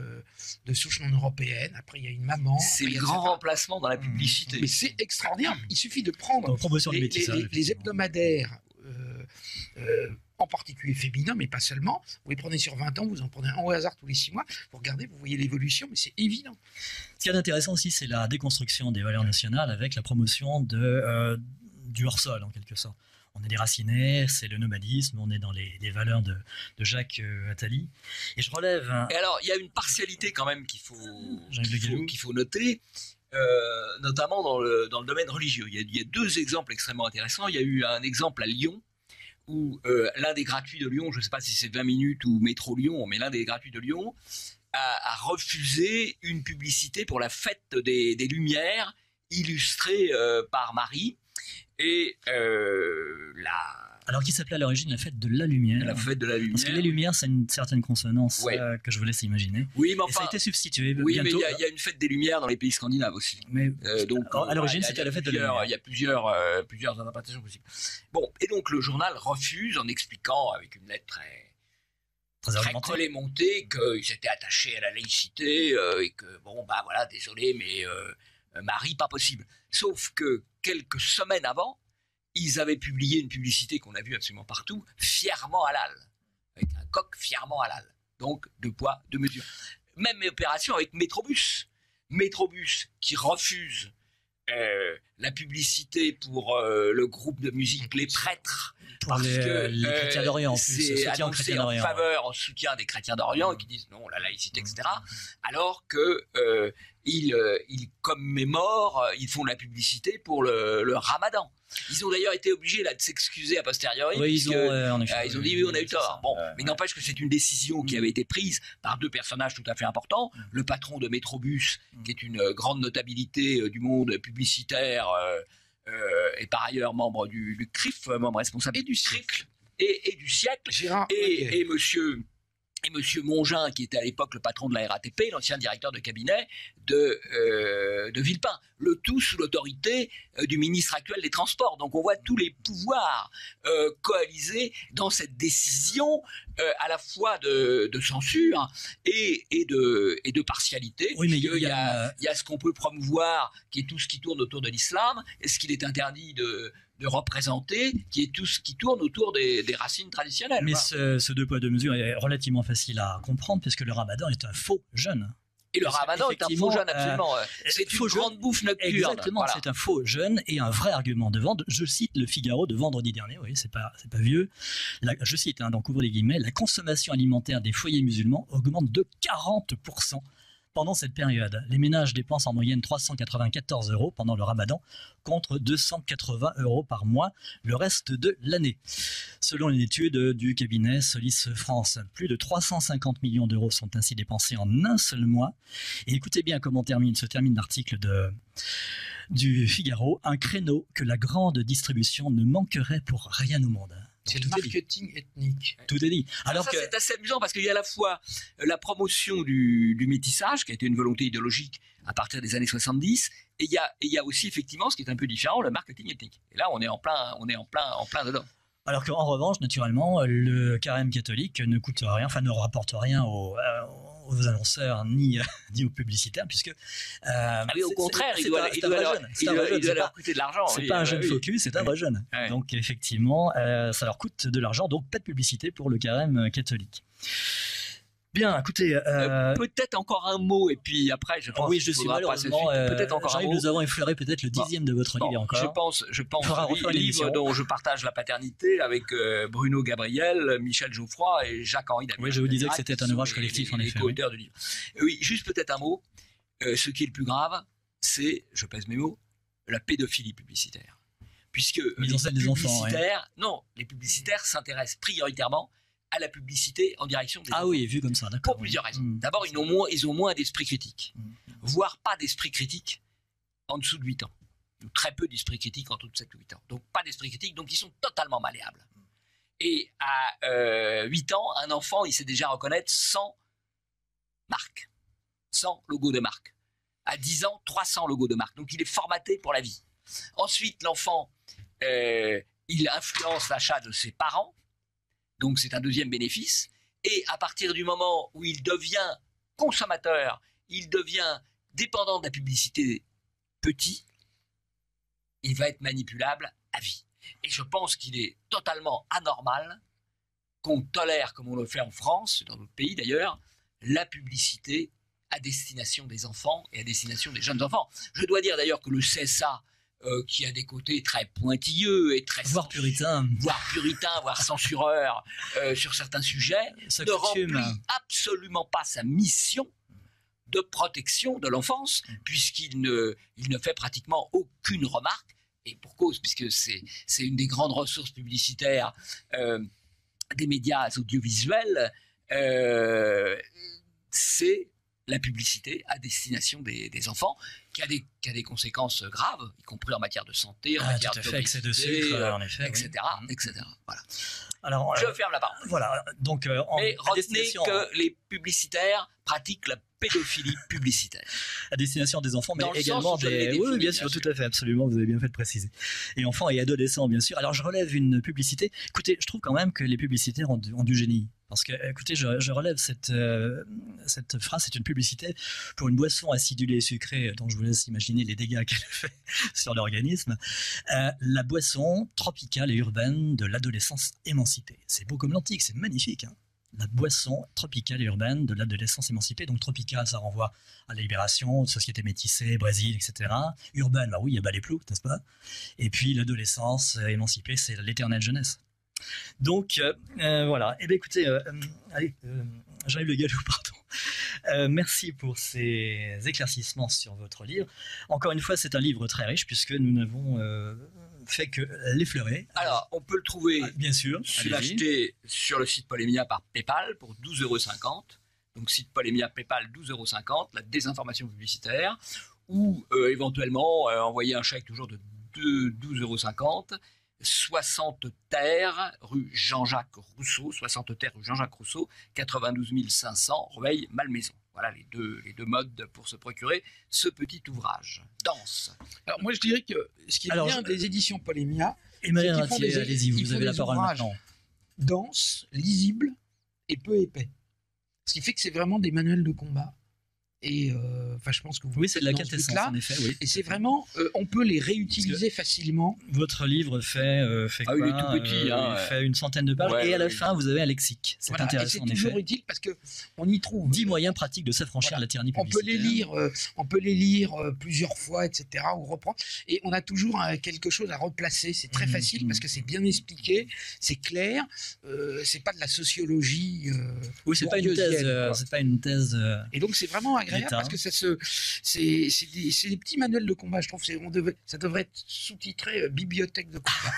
de souche non européenne. Après, il y a une maman. C'est le grand remplacement dans la publicité. Mais c'est extraordinaire. Il suffit de prendre les hebdomadaires, en particulier féminins, mais pas seulement. Vous les prenez sur 20 ans, vous en prenez un au hasard tous les 6 mois. Vous regardez, vous voyez l'évolution, mais c'est évident. Ce qui est intéressant aussi, c'est la déconstruction des valeurs nationales avec la promotion du hors-sol, en quelque sorte. On est déraciné, c'est le nomadisme, on est dans les valeurs de Jacques Attali. Et je relève... Et alors, il y a une partialité quand même qu'il faut noter, notamment dans le domaine religieux. Il y a 2 exemples extrêmement intéressants. Il y a eu un exemple à Lyon, où l'un des gratuits de Lyon, je ne sais pas si c'est 20 minutes ou Métro Lyon, mais l'un des gratuits de Lyon a refusé une publicité pour la fête des Lumières, illustrée par Marie. Et alors qui s'appelait à l'origine la fête de la lumière. La fête de la lumière. Parce que les lumières, c'est une certaine consonance que je vous laisse imaginer. Oui, mais enfin, et ça a été substitué oui, bientôt. Mais il y a une fête des lumières dans les pays scandinaves aussi. Mais donc, à l'origine, c'était la fête de la lumière. Il y a plusieurs interprétations possibles. Bon, et donc le journal refuse en expliquant avec une lettre très collée montée qu'ils étaient attachés à la laïcité et que désolé, mais Marie, pas possible. Sauf que quelques semaines avant, ils avaient publié une publicité qu'on a vue absolument partout, fièrement halal, avec un coq fièrement halal. Donc, 2 poids, 2 mesures. Même opération avec Métrobus. Métrobus qui refuse la publicité pour le groupe de musique Les Prêtres. Parce que les chrétiens d'Orient, c'est annoncé en soutien des chrétiens d'Orient qui disent non, la laïcité, etc. Alors que ils commémorent, ils font de la publicité pour le Ramadan. Ils ont d'ailleurs été obligés de s'excuser a posteriori. Oui, ils ont dit oui, on a eu tort. Bon, mais n'empêche que c'est une décision qui avait été prise par 2 personnages tout à fait importants. Le patron de Métrobus, qui est une grande notabilité du monde publicitaire, et par ailleurs membre du CRIF, membre responsable et du siècle. Et du siècle. Et monsieur Mongin, qui était à l'époque le patron de la RATP, l'ancien directeur de cabinet de Villepin. Le tout sous l'autorité du ministre actuel des Transports. Donc on voit tous les pouvoirs coalisés dans cette décision à la fois de censure et de partialité. Oui, mais il y a ce qu'on peut promouvoir, qui est tout ce qui tourne autour de l'islam, et ce qu'il est interdit de représenter, qui est tout ce qui tourne autour des racines traditionnelles. Mais ce 2 poids 2 mesures est relativement facile à comprendre, puisque le ramadan est un faux jeûne. Et le ramadan est un faux jeûne, absolument. C'est une grande bouffe nocturne. Exactement, c'est un faux jeûne et un vrai argument de vente. Je cite le Figaro de vendredi dernier, oui, c'est pas vieux. Je cite, donc ouvre les guillemets, la consommation alimentaire des foyers musulmans augmente de 40% pendant cette période. Les ménages dépensent en moyenne 394 € pendant le ramadan contre 280 € par mois le reste de l'année. Selon une étude du cabinet Solis France, plus de 350 millions d'euros sont ainsi dépensés en un seul mois. Et écoutez bien comment se termine l'article du Figaro, un créneau que la grande distribution ne manquerait pour rien au monde. C'est le marketing ethnique. Tout est dit. Alors ça, c'est assez amusant parce qu'il y a à la fois la promotion du métissage, qui a été une volonté idéologique à partir des années 70, et il y a aussi effectivement, ce qui est un peu différent, le marketing ethnique. Et là, on est en plein dedans. Alors qu'en revanche, naturellement, le carême catholique ne coûte rien, enfin ne rapporte rien aux annonceurs ni aux publicitaires, puisque oui, au contraire, il doit leur coûter de l'argent. C'est pas un jeune focus, c'est un vrai jeune. Ouais. Donc effectivement, ça leur coûte de l'argent, donc pas de publicité pour le carême catholique. Bien, écoutez... peut-être encore un mot, et puis après, je pense oui, je suis malheureusement... peut-être encore un mot. Nous avons effleuré peut-être le 10e de votre livre encore. Je pense livre dont je partage la paternité avec Bruno Gabriel, Michel Geoffroy et Jacques-Henri David. Oui, je vous disais que c'était un ouvrage collectif, en effet. Les co-auteurs du livre. Oui, juste peut-être un mot. Ce qui est le plus grave, c'est, je pèse mes mots, la pédophilie publicitaire. Puisque les publicitaires s'intéressent prioritairement à la publicité en direction des enfants. Oui, vu comme ça, d'accord. Pour plusieurs raisons. D'abord, ils ont moins d'esprit critique, voire pas d'esprit critique en dessous de 8 ans. Ou très peu d'esprit critique en dessous de 7 ou 8 ans. Donc pas d'esprit critique, donc ils sont totalement malléables. Et à 8 ans, un enfant, il sait déjà reconnaître 100 marques, 100 logos de marque. À 10 ans, 300 logos de marque. Donc il est formaté pour la vie. Ensuite, l'enfant, il influence l'achat de ses parents. Donc c'est un deuxième bénéfice. Et à partir du moment où il devient consommateur, il devient dépendant de la publicité petit, il va être manipulable à vie. Et je pense qu'il est totalement anormal qu'on tolère, comme on le fait en France, dans d'autres pays d'ailleurs, la publicité à destination des enfants et à destination des jeunes enfants. Je dois dire d'ailleurs que le CSA, qui a des côtés très pointilleux et très voire puritains, voire censureurs sur certains sujets, ne remplit absolument pas sa mission de protection de l'enfance, puisqu'il ne fait pratiquement aucune remarque, et pour cause, puisque c'est une des grandes ressources publicitaires des médias audiovisuels, c'est la publicité à destination des enfants, qui a des conséquences graves, y compris en matière de santé, en matière d'obésité, de sucre, en effet, etc. Voilà. Alors, je ferme la parole. Voilà. Donc, mais retenez que les publicitaires pratiquent la pédophilie publicitaire. À destination des enfants, mais également des... Oui, bien sûr, tout à fait, absolument, vous avez bien fait de préciser. Et enfants et adolescents, bien sûr. Alors, je relève une publicité. Écoutez, je trouve quand même que les publicitaires ont du génie. Parce que, écoutez, je relève cette phrase, c'est une publicité pour une boisson acidulée et sucrée, dont je vous laisse imaginer les dégâts qu'elle fait sur l'organisme. La boisson tropicale et urbaine de l'adolescence émancipée. C'est beau comme l'antique, c'est magnifique, hein. La boisson tropicale et urbaine de l'adolescence émancipée. Donc tropicale, ça renvoie à la libération, société métissée, Brésil, etc. Urbaine, bah oui, il y a Ballet Plouc, n'est-ce pas? Et puis l'adolescence émancipée, c'est l'éternelle jeunesse. Donc voilà. Eh bien écoutez, allez, Jean-Yves Le Gallou, pardon. Merci pour ces éclaircissements sur votre livre. Encore une fois, c'est un livre très riche puisque nous n'avons fait que l'effleurer. Alors, on peut le trouver, bien sûr, l'acheter sur le site Polémia par PayPal pour 12,50 €. Donc, site Polémia, PayPal, 12,50 €, la désinformation publicitaire, ou éventuellement envoyer un chèque toujours de 12,50 €. 60 terres, rue Jean-Jacques Rousseau, 60 terres, rue Jean-Jacques Rousseau, 92 500, Rueil-Malmaison. Voilà les deux modes pour se procurer ce petit ouvrage. Danse. Alors moi je dirais que ce qui est bien des éditions Polémia, c'est qu'ils font allez-y, vous avez la parole maintenant. Dense, lisible et peu épais. Ce qui fait que c'est vraiment des manuels de combat. Et je pense que vous c'est de la quintessence en effet, oui. Et c'est vraiment on peut les réutiliser facilement. Votre livre fait quoi, il est tout petit, il fait une centaine de pages et à la fin vous avez un lexique. C'est intéressant en effet. C'est toujours utile parce que on y trouve 10 moyens pratiques de s'affranchir la tyrannie publicitaire. On peut les lire plusieurs fois, etc. ou reprendre. Et on a toujours quelque chose à replacer. C'est très facile parce que c'est bien expliqué, c'est clair. C'est pas de la sociologie. Oui, c'est pas une thèse. Et donc c'est vraiment agréable. agréable d'État. parce que c'est des petits manuels de combat, je trouve. Ça devrait être sous-titré bibliothèque de combat.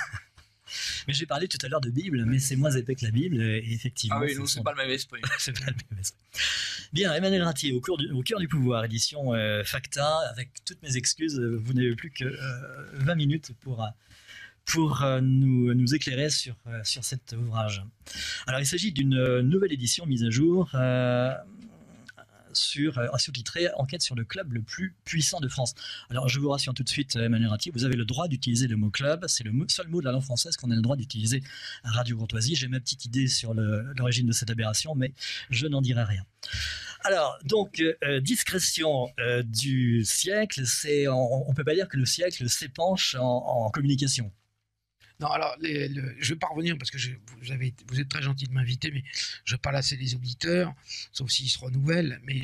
Mais j'ai parlé tout à l'heure de Bible, mais c'est moins épais que la Bible, et effectivement. Ah oui, non, c'est pas le même esprit. C'est pas le même esprit. Bien, Emmanuel Ratier, au cœur du pouvoir, édition Facta, avec toutes mes excuses, vous n'avez plus que 20 minutes pour nous éclairer sur cet ouvrage. Alors, il s'agit d'une nouvelle édition mise à jour sous-titré Enquête sur le club le plus puissant de France. Alors, je vous rassure tout de suite, Emmanuel Ratier, vous avez le droit d'utiliser le mot club. C'est le seul mot de la langue française qu'on a le droit d'utiliser à Radio Courtoisie. J'ai ma petite idée sur l'origine de cette aberration, mais je n'en dirai rien. Alors, donc, discrétion du siècle, on ne peut pas dire que le siècle s'épanche en communication. Non, alors, je vais pas revenir parce que vous êtes très gentil de m'inviter, mais je parle assez des auditeurs, sauf s'ils se renouvellent. Mais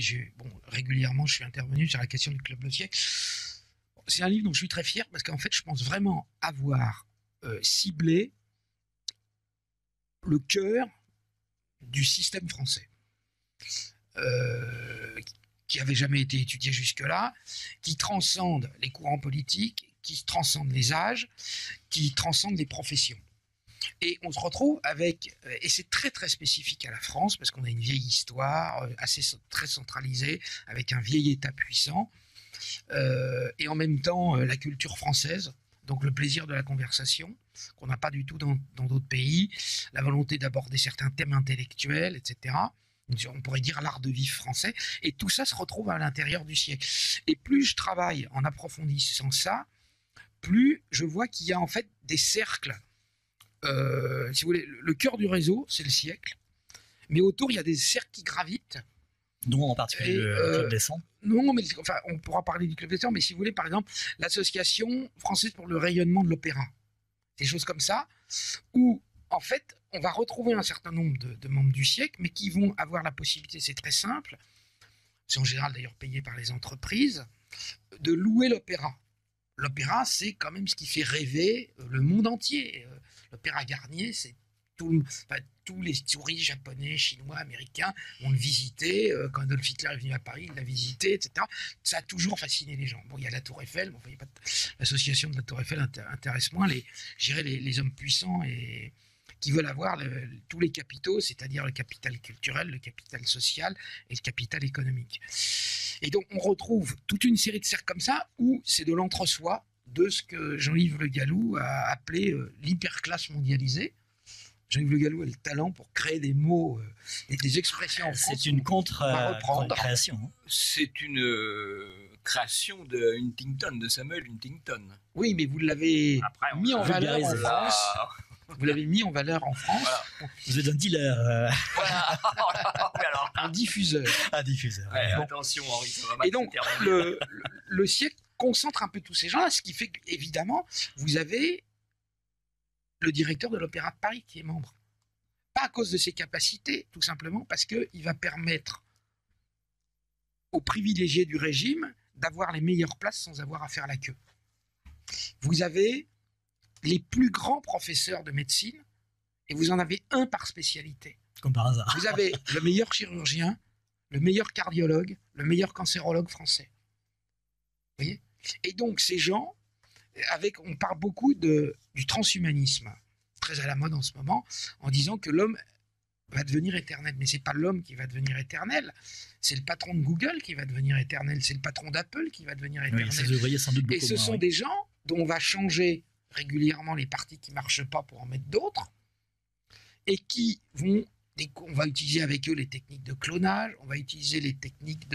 régulièrement, je suis intervenu sur la question du Club Le Siècle. C'est un livre dont je suis très fier parce qu'en fait, je pense vraiment avoir ciblé le cœur du système français. Qui n'avait jamais été étudié jusque-là, qui transcende les courants politiques, qui transcende les âges, qui transcende les professions. Et on se retrouve avec, et c'est très très spécifique à la France, parce qu'on a une vieille histoire, très centralisée, avec un vieil État puissant, et en même temps la culture française, donc le plaisir de la conversation, qu'on n'a pas du tout dans d'autres pays, la volonté d'aborder certains thèmes intellectuels, etc. On pourrait dire l'art de vivre français, et tout ça se retrouve à l'intérieur du siècle. Et plus je travaille en approfondissant ça, plus je vois qu'il y a en fait des cercles. Si vous voulez, le cœur du réseau, c'est le siècle, mais autour, il y a des cercles qui gravitent. Dont en particulier le Club des 100. Non, mais enfin, on pourra parler du Club des 100, mais si vous voulez, par exemple, l'Association française pour le rayonnement de l'opéra. Des choses comme ça, où en fait, on va retrouver un certain nombre de membres du siècle, mais qui vont avoir la possibilité, c'est très simple, c'est en général d'ailleurs payé par les entreprises, de louer l'opéra. L'opéra, c'est quand même ce qui fait rêver le monde entier. L'opéra Garnier, c'est tous les touristes japonais, chinois, américains vont le visiter. Quand Adolf Hitler est venu à Paris, il l'a visité, etc. Ça a toujours fasciné les gens. Bon, il y a la Tour Eiffel, bon, l'association de la Tour Eiffel intéresse moins les hommes puissants et qui veulent avoir tous les capitaux, c'est-à-dire le capital culturel, le capital social et le capital économique. Et donc, on retrouve toute une série de cercles comme ça, où c'est de l'entre-soi, de ce que Jean-Yves Le Gallou a appelé l'hyperclasse mondialisée. Jean-Yves Le Gallou a le talent pour créer des mots et des expressions en France. C'est une contre-création. C'est une création de Huntington, de Samuel Huntington. Oui, mais vous l'avez mis en valeur en France. Vous l'avez mis en valeur en France. Voilà. Vous êtes un dealer. Voilà. Alors, un diffuseur. Un diffuseur. Ouais, bon. Attention, Henri, ça va mal. Et donc, le siècle concentre un peu tous ces gens-là, ce qui fait qu'évidemment, vous avez le directeur de l'Opéra de Paris qui est membre. Pas à cause de ses capacités, tout simplement parce qu'il va permettre aux privilégiés du régime d'avoir les meilleures places sans avoir à faire la queue. Vous avez les plus grands professeurs de médecine, et vous en avez un par spécialité. Comme par hasard. Vous avez le meilleur chirurgien, le meilleur cardiologue, le meilleur cancérologue français. Vous voyez ? Et donc ces gens, on parle beaucoup du transhumanisme, très à la mode en ce moment, en disant que l'homme va devenir éternel. Mais c'est pas l'homme qui va devenir éternel, c'est le patron de Google qui va devenir éternel, c'est le patron d'Apple qui va devenir éternel. Oui, ça devrait sans doute beaucoup. Et ce sont des gens dont on va changer régulièrement les parties qui ne marchent pas pour en mettre d'autres, et qui vont, on va utiliser avec eux les techniques de clonage, on va utiliser les techniques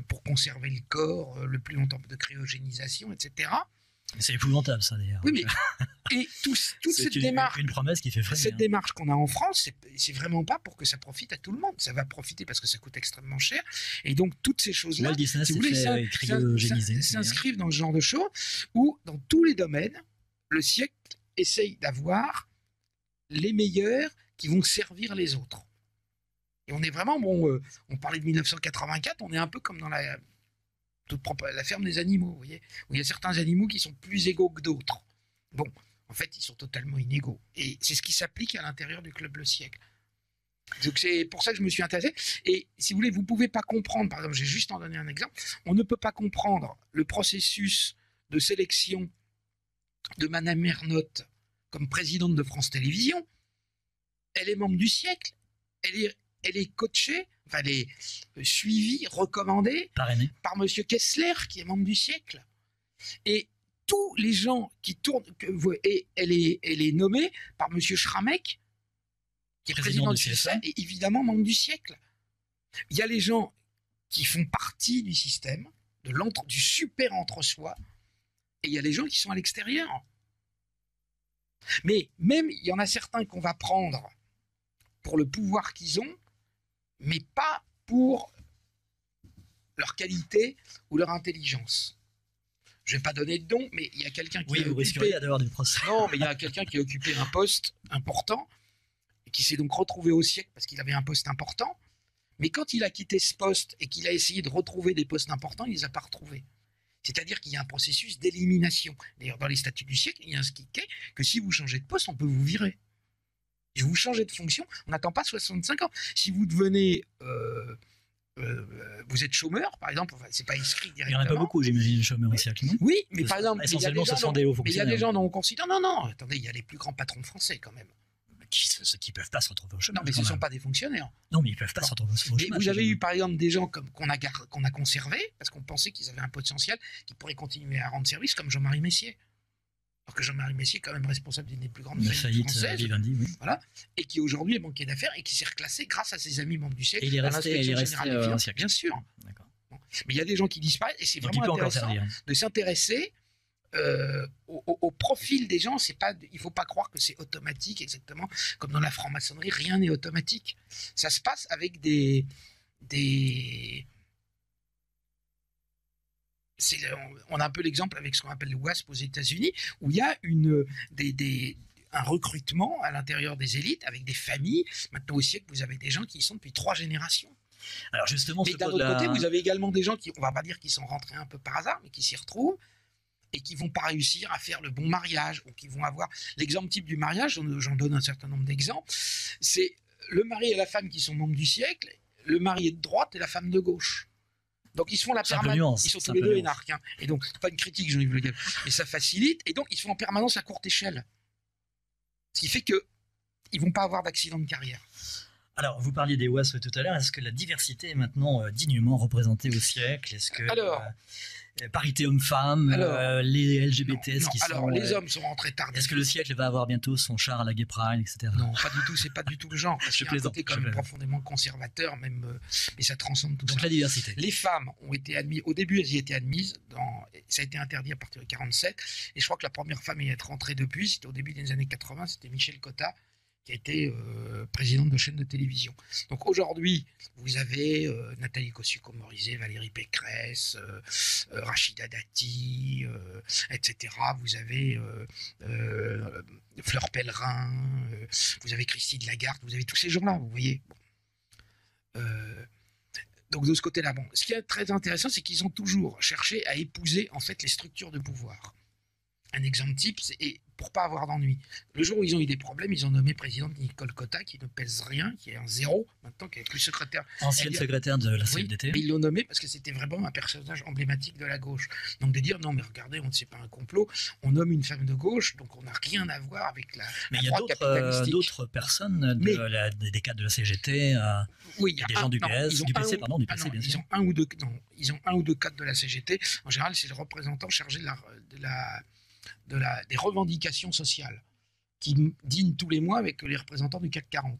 pour conserver le corps le plus longtemps, de cryogénisation, etc. C'est épouvantable ça d'ailleurs. Oui, mais et toute cette démarche, une promesse qui fait frémir. Cette démarche qu'on a en France, c'est vraiment pas pour que ça profite à tout le monde. Ça va profiter parce que ça coûte extrêmement cher. Et donc toutes ces choses-là, Walt Disney s'inscrivent dans ce genre de choses où, dans tous les domaines, le siècle essaye d'avoir les meilleurs qui vont servir les autres. Et on est vraiment on parlait de 1984, on est un peu comme dans la ferme des animaux, vous voyez, où il y a certains animaux qui sont plus égaux que d'autres. Bon, en fait, ils sont totalement inégaux. Et c'est ce qui s'applique à l'intérieur du Club Le Siècle. Donc c'est pour ça que je me suis intéressé. Et si vous voulez, vous ne pouvez pas comprendre, par exemple, j'ai juste en donné un exemple, on ne peut pas comprendre le processus de sélection de Madame Ernotte comme présidente de France Télévisions. Elle est membre du siècle, elle est coachée, enfin elle est suivie, recommandée Parrainé. par Monsieur Kessler, qui est membre du siècle. Et tous les gens qui tournent, et elle est nommée par Monsieur Schramek, qui est président du CSA, et évidemment membre du siècle. Il y a les gens qui font partie du système, du super entre-soi, et il y a les gens qui sont à l'extérieur. Mais même, il y en a certains qu'on va prendre pour le pouvoir qu'ils ont, mais pas pour leur qualité ou leur intelligence. Je ne vais pas donner de nom, mais il y a quelqu'un qui a occupé... d'avoir du procès. Non, mais il y a quelqu'un qui a occupé un poste important, et qui s'est donc retrouvé au siècle parce qu'il avait un poste important. Mais quand il a quitté ce poste et qu'il a essayé de retrouver des postes importants, il ne les a pas retrouvés. C'est-à-dire qu'il y a un processus d'élimination. D'ailleurs, dans les statuts du siècle, il y a inscrit que si vous changez de poste, on peut vous virer. Si vous changez de fonction, on n'attend pas 65 ans. Si vous devenez... vous êtes chômeur, par exemple, enfin, c'est pas inscrit directement. Il n'y en a pas beaucoup, j'imagine, chômeurs ici, non? Oui, mais par exemple, essentiellement, ce sont des hauts fonctionnaires. Mais il y a des gens dont on considère... Non, attendez, il y a les plus grands patrons français, quand même. Ceux qui ne peuvent pas se retrouver au chômage. Non, mais ce ne sont pas des fonctionnaires. Non, mais ils ne peuvent pas se retrouver au chômage. Mais vous avez eu, par exemple, des gens qu'on a conservés, parce qu'on pensait qu'ils avaient un potentiel, qui pourraient continuer à rendre service, comme Jean-Marie Messier. Alors que Jean-Marie Messier est quand même responsable d'une des plus grandes faillites françaises. Vivendi, oui. Voilà, et qui aujourd'hui est banquier d'affaires et qui s'est reclassé grâce à ses amis membres du siècle. Et il est resté au siècle. Bien sûr. D'accord. Bon. Mais il y a des gens qui disparaissent et c'est vraiment intéressant de s'intéresser au profil des gens. Il ne faut pas croire que c'est automatique, exactement comme dans la franc-maçonnerie, rien n'est automatique. Ça se passe avec on a un peu l'exemple avec ce qu'on appelle le WASP aux États-Unis, où il y a un recrutement à l'intérieur des élites avec des familles. Maintenant au siècle, vous avez des gens qui y sont depuis 3 générations. Alors justement, mais d'un autre côté, vous avez également des gens qui, on va pas dire qu'ils sont rentrés un peu par hasard, mais qui s'y retrouvent et qui vont pas réussir à faire le bon mariage, ou qui vont avoir l'exemple type du mariage. J'en donne un certain nombre d'exemples. C'est le mari et la femme qui sont membres du siècle, le mari est de droite et la femme de gauche. Donc ils se font la permanence, ils sont tous les deux énarques. Hein. Et donc, pas une critique, j'en ai vu le dire, mais ça facilite. Et donc, ils se font en permanence à courte échelle. Ce qui fait qu'ils ne vont pas avoir d'accident de carrière. Alors, vous parliez des WASP tout à l'heure. Est-ce que la diversité est maintenant dignement représentée au siècle? Est-ce que parité homme-femme, les LGBT, les hommes sont rentrés tard. Est-ce que le siècle va avoir bientôt son char à la Gay Pride, etc.? Non, pas du tout. C'est pas du tout le genre. Parce qu'il y a un côté quand même profondément conservateur, même, mais ça transcende tout ça. Donc la diversité. Les femmes ont été admises. Au début, elles y étaient admises. Ça a été interdit à partir de 1947. Et je crois que la première femme à y être rentrée depuis, c'était au début des années 80, c'était Michel Cotta, qui a été présidente de chaîne de télévision. Donc aujourd'hui, vous avez Nathalie Kosciusko-Morizet, Valérie Pécresse, Rachida Dati, etc. Vous avez Fleur Pellerin, vous avez Christine Lagarde, vous avez tous ces gens-là, vous voyez. Donc de ce côté-là, bon, ce qui est très intéressant, c'est qu'ils ont toujours cherché à épouser en fait les structures de pouvoir. Un exemple type, c'est pour pas avoir d'ennui. Le jour où ils ont eu des problèmes, ils ont nommé présidente Nicole Cotta, qui ne pèse rien, qui est un zéro, maintenant, qui est plus secrétaire. Ancienne secrétaire de la CFDT. Oui, mais ils l'ont nommé parce que c'était vraiment un personnage emblématique de la gauche. Donc de dire, non mais regardez, on ne sait pas un complot, on nomme une femme de gauche, donc on n'a rien à voir avec la mais il y a d'autres personnes des cadres de la CGT, oui, des gens du PS, du PC, bien sûr. Ils ont un ou deux cadres de la CGT. En général, c'est le représentant chargé des revendications sociales qui dînent tous les mois avec les représentants du CAC 40.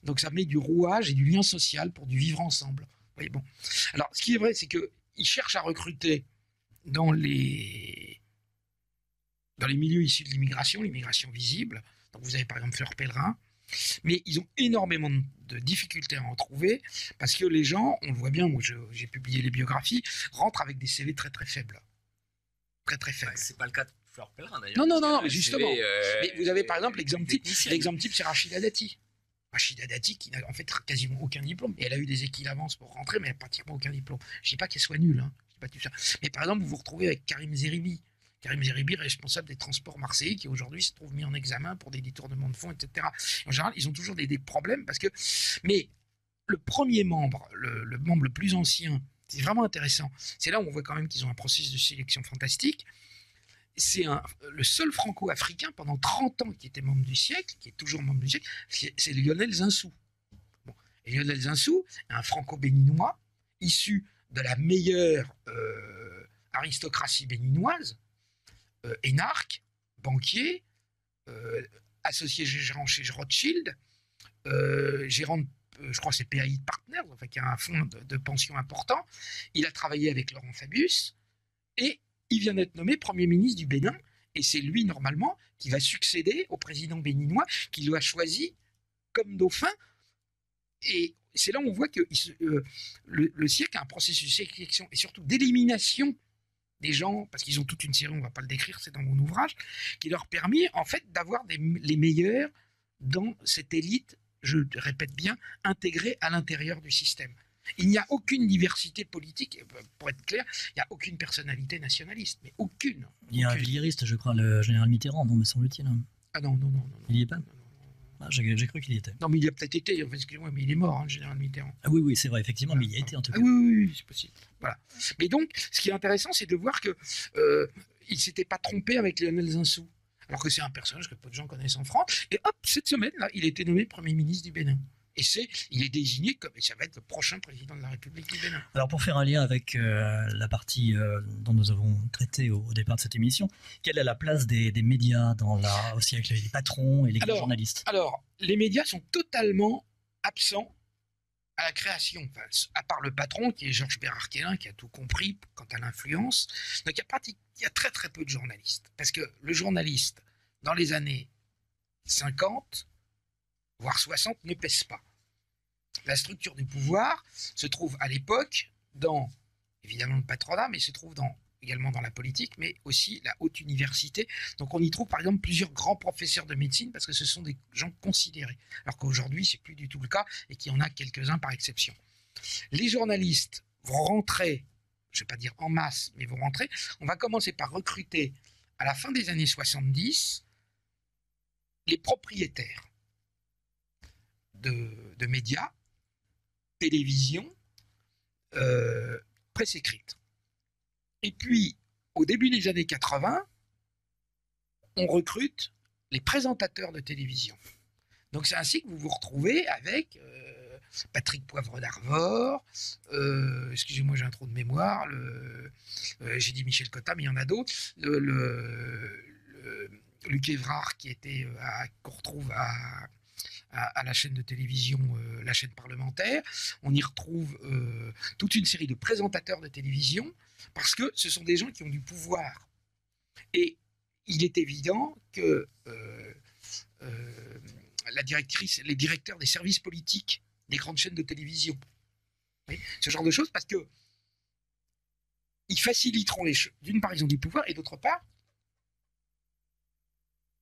Donc ça met du rouage et du lien social pour du vivre ensemble. Vous voyez, bon. Alors ce qui est vrai, c'est qu'ils cherchent à recruter dans les milieux issus de l'immigration visible. Donc vous avez par exemple Fleur Pellerin, mais ils ont énormément de difficultés à en trouver parce que les gens, on le voit bien, moi j'ai publié les biographies, rentrent avec des CV très très faibles. Très très faibles. C'est pas le cas de Fleur Pellerin d'ailleurs. Non, mais justement. Mais vous avez par exemple l'exemple type, c'est Rachida Dati. Rachida Dati qui n'a en fait quasiment aucun diplôme. Et elle a eu des équivalences pour rentrer, mais elle n'a pratiquement aucun diplôme. Je ne dis pas qu'elle soit nulle, hein. Je dis pas tout ça. Mais par exemple, vous vous retrouvez avec Karim Zeribi, Karim Zeribi, responsable des transports marseillais, qui aujourd'hui se trouve mis en examen pour des détournements de fonds, etc. En général, ils ont toujours des problèmes parce que... Mais le premier membre, le membre le plus ancien, c'est vraiment intéressant. C'est là où on voit quand même qu'ils ont un processus de sélection fantastique. C'est le seul franco-africain pendant 30 ans qui était membre du siècle, qui est toujours membre du siècle, c'est Lionel Zinsou. Bon. Et Lionel Zinsou, un franco-béninois, issu de la meilleure aristocratie béninoise, énarque, banquier, associé gérant chez Rothschild, gérant, je crois que c'est PAI Partners, enfin, qui a un fonds de pension important. Il a travaillé avec Laurent Fabius et il vient d'être nommé Premier ministre du Bénin. Et c'est lui, normalement, qui va succéder au président béninois qui l'a choisi comme dauphin. Et c'est là où on voit que le siècle a un processus de sélection et surtout d'élimination des gens, parce qu'ils ont toute une série, on ne va pas le décrire, c'est dans mon ouvrage, qui leur permet en fait d'avoir les meilleurs dans cette élite, je répète bien, intégrée à l'intérieur du système. Il n'y a aucune diversité politique, pour être clair, il n'y a aucune personnalité nationaliste, mais aucune. Il y a un villieriste, je crois, le général Mitterrand, non, me semble-t-il. Ah non. Il n'y est pas? Ah, j'ai cru qu'il y était. Non, mais il a peut-être été, excusez-moi, mais il est mort, le général Mitterrand. Ah oui, c'est vrai, effectivement, mais il y a été en tout cas. Ah oui, c'est possible. Voilà. Mais donc, ce qui est intéressant, c'est de voir qu'il ne s'était pas trompé avec Lionel Zinsou, alors que c'est un personnage que peu de gens connaissent en France. Et hop, cette semaine, là, il a été nommé Premier ministre du Bénin. Et il est désigné comme, et ça va être le prochain président de la République du Bénin. Alors pour faire un lien avec la partie dont nous avons traité au départ de cette émission, quelle est la place des médias aussi avec les patrons et les journalistes? Alors, les médias sont totalement absents à la création, enfin, à part le patron qui est Georges Bérard-Kellin, qui a tout compris quant à l'influence. Donc il y a très très peu de journalistes, parce que le journaliste, dans les années 50, voire 60, ne pèse pas. La structure du pouvoir se trouve à l'époque dans, évidemment, le patronat, mais se trouve également dans la politique, mais aussi la haute université. Donc on y trouve par exemple plusieurs grands professeurs de médecine, parce que ce sont des gens considérés, alors qu'aujourd'hui c'est plus du tout le cas, et qu'il y en a quelques-uns par exception. Les journalistes vont rentrer, je ne vais pas dire en masse, mais vont rentrer. On va commencer par recruter, à la fin des années 70, les propriétaires de médias, télévision, presse écrite. Et puis, au début des années 80, on recrute les présentateurs de télévision. Donc c'est ainsi que vous vous retrouvez avec Patrick Poivre d'Arvor, excusez-moi, j'ai un trou de mémoire, j'ai dit Michel Cotta, mais il y en a d'autres, Luc Évrard qu'on retrouve à la chaîne de télévision, la chaîne parlementaire. On y retrouve toute une série de présentateurs de télévision, parce que ce sont des gens qui ont du pouvoir. Et il est évident que les directeurs des services politiques des grandes chaînes de télévision, ce genre de choses, parce que ils faciliteront les choses. D'une part, ils ont du pouvoir, et d'autre part,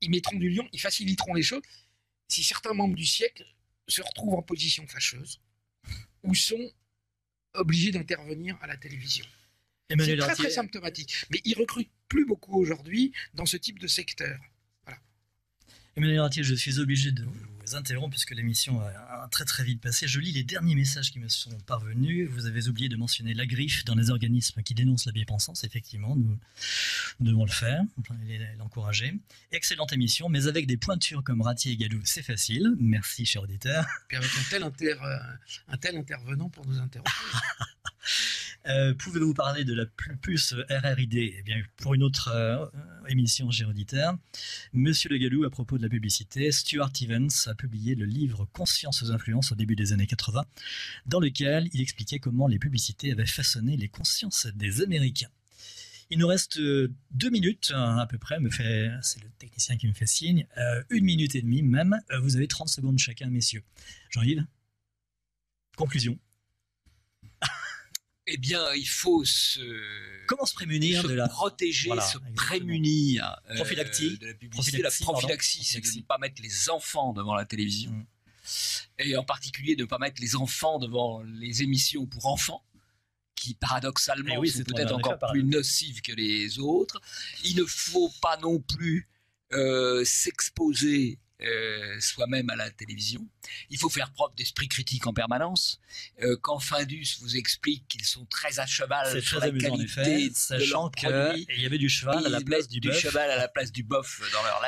ils mettront du lion, ils faciliteront les choses si certains membres du siècle se retrouvent en position fâcheuse ou sont obligés d'intervenir à la télévision. C'est très très symptomatique. Mais ils recrutent plus beaucoup aujourd'hui dans ce type de secteur. Voilà. Emmanuel Ratier, je suis obligé de vous interrompre puisque l'émission a très très vite passé. Je lis les derniers messages qui me sont parvenus. Vous avez oublié de mentionner la griffe dans les organismes qui dénoncent la bien-pensance. Effectivement, nous devons le faire, l'encourager. Excellente émission, mais avec des pointures comme Ratier et Galou, c'est facile. Merci, cher auditeur. Puis avec un tel intervenant pour nous interrompre. Pouvez-vous parler de la puce RRID? Eh bien, pour une autre émission, cher auditeur. Monsieur Le Gallou, à propos de la publicité, Stuart Evans a publié le livre Conscience aux influences au début des années 80, dans lequel il expliquait comment les publicités avaient façonné les consciences des Américains. Il nous reste 2 minutes à peu près, c'est le technicien qui me fait signe, 1 minute et demie même. Vous avez 30 secondes chacun, messieurs. Jean-Yves, conclusion. Eh bien, il faut comment se prémunir de la protéger, voilà, se prémunir prophylaxie, de la publicité. La prophylaxie, c'est de ne pas mettre les enfants devant la télévision. Et en particulier de ne pas mettre les enfants devant les émissions pour enfants, qui paradoxalement oui, sont c'est peut-être en effet encore plus nocives que les autres. Il ne faut pas non plus s'exposer soi-même à la télévision. Il faut faire preuve d'esprit critique en permanence. Quand Findus vous explique qu'ils sont très à cheval sur la qualité en effet, sachant qu'il y avait du cheval à la place du bœuf. Du cheval à la place du boeuf dans leur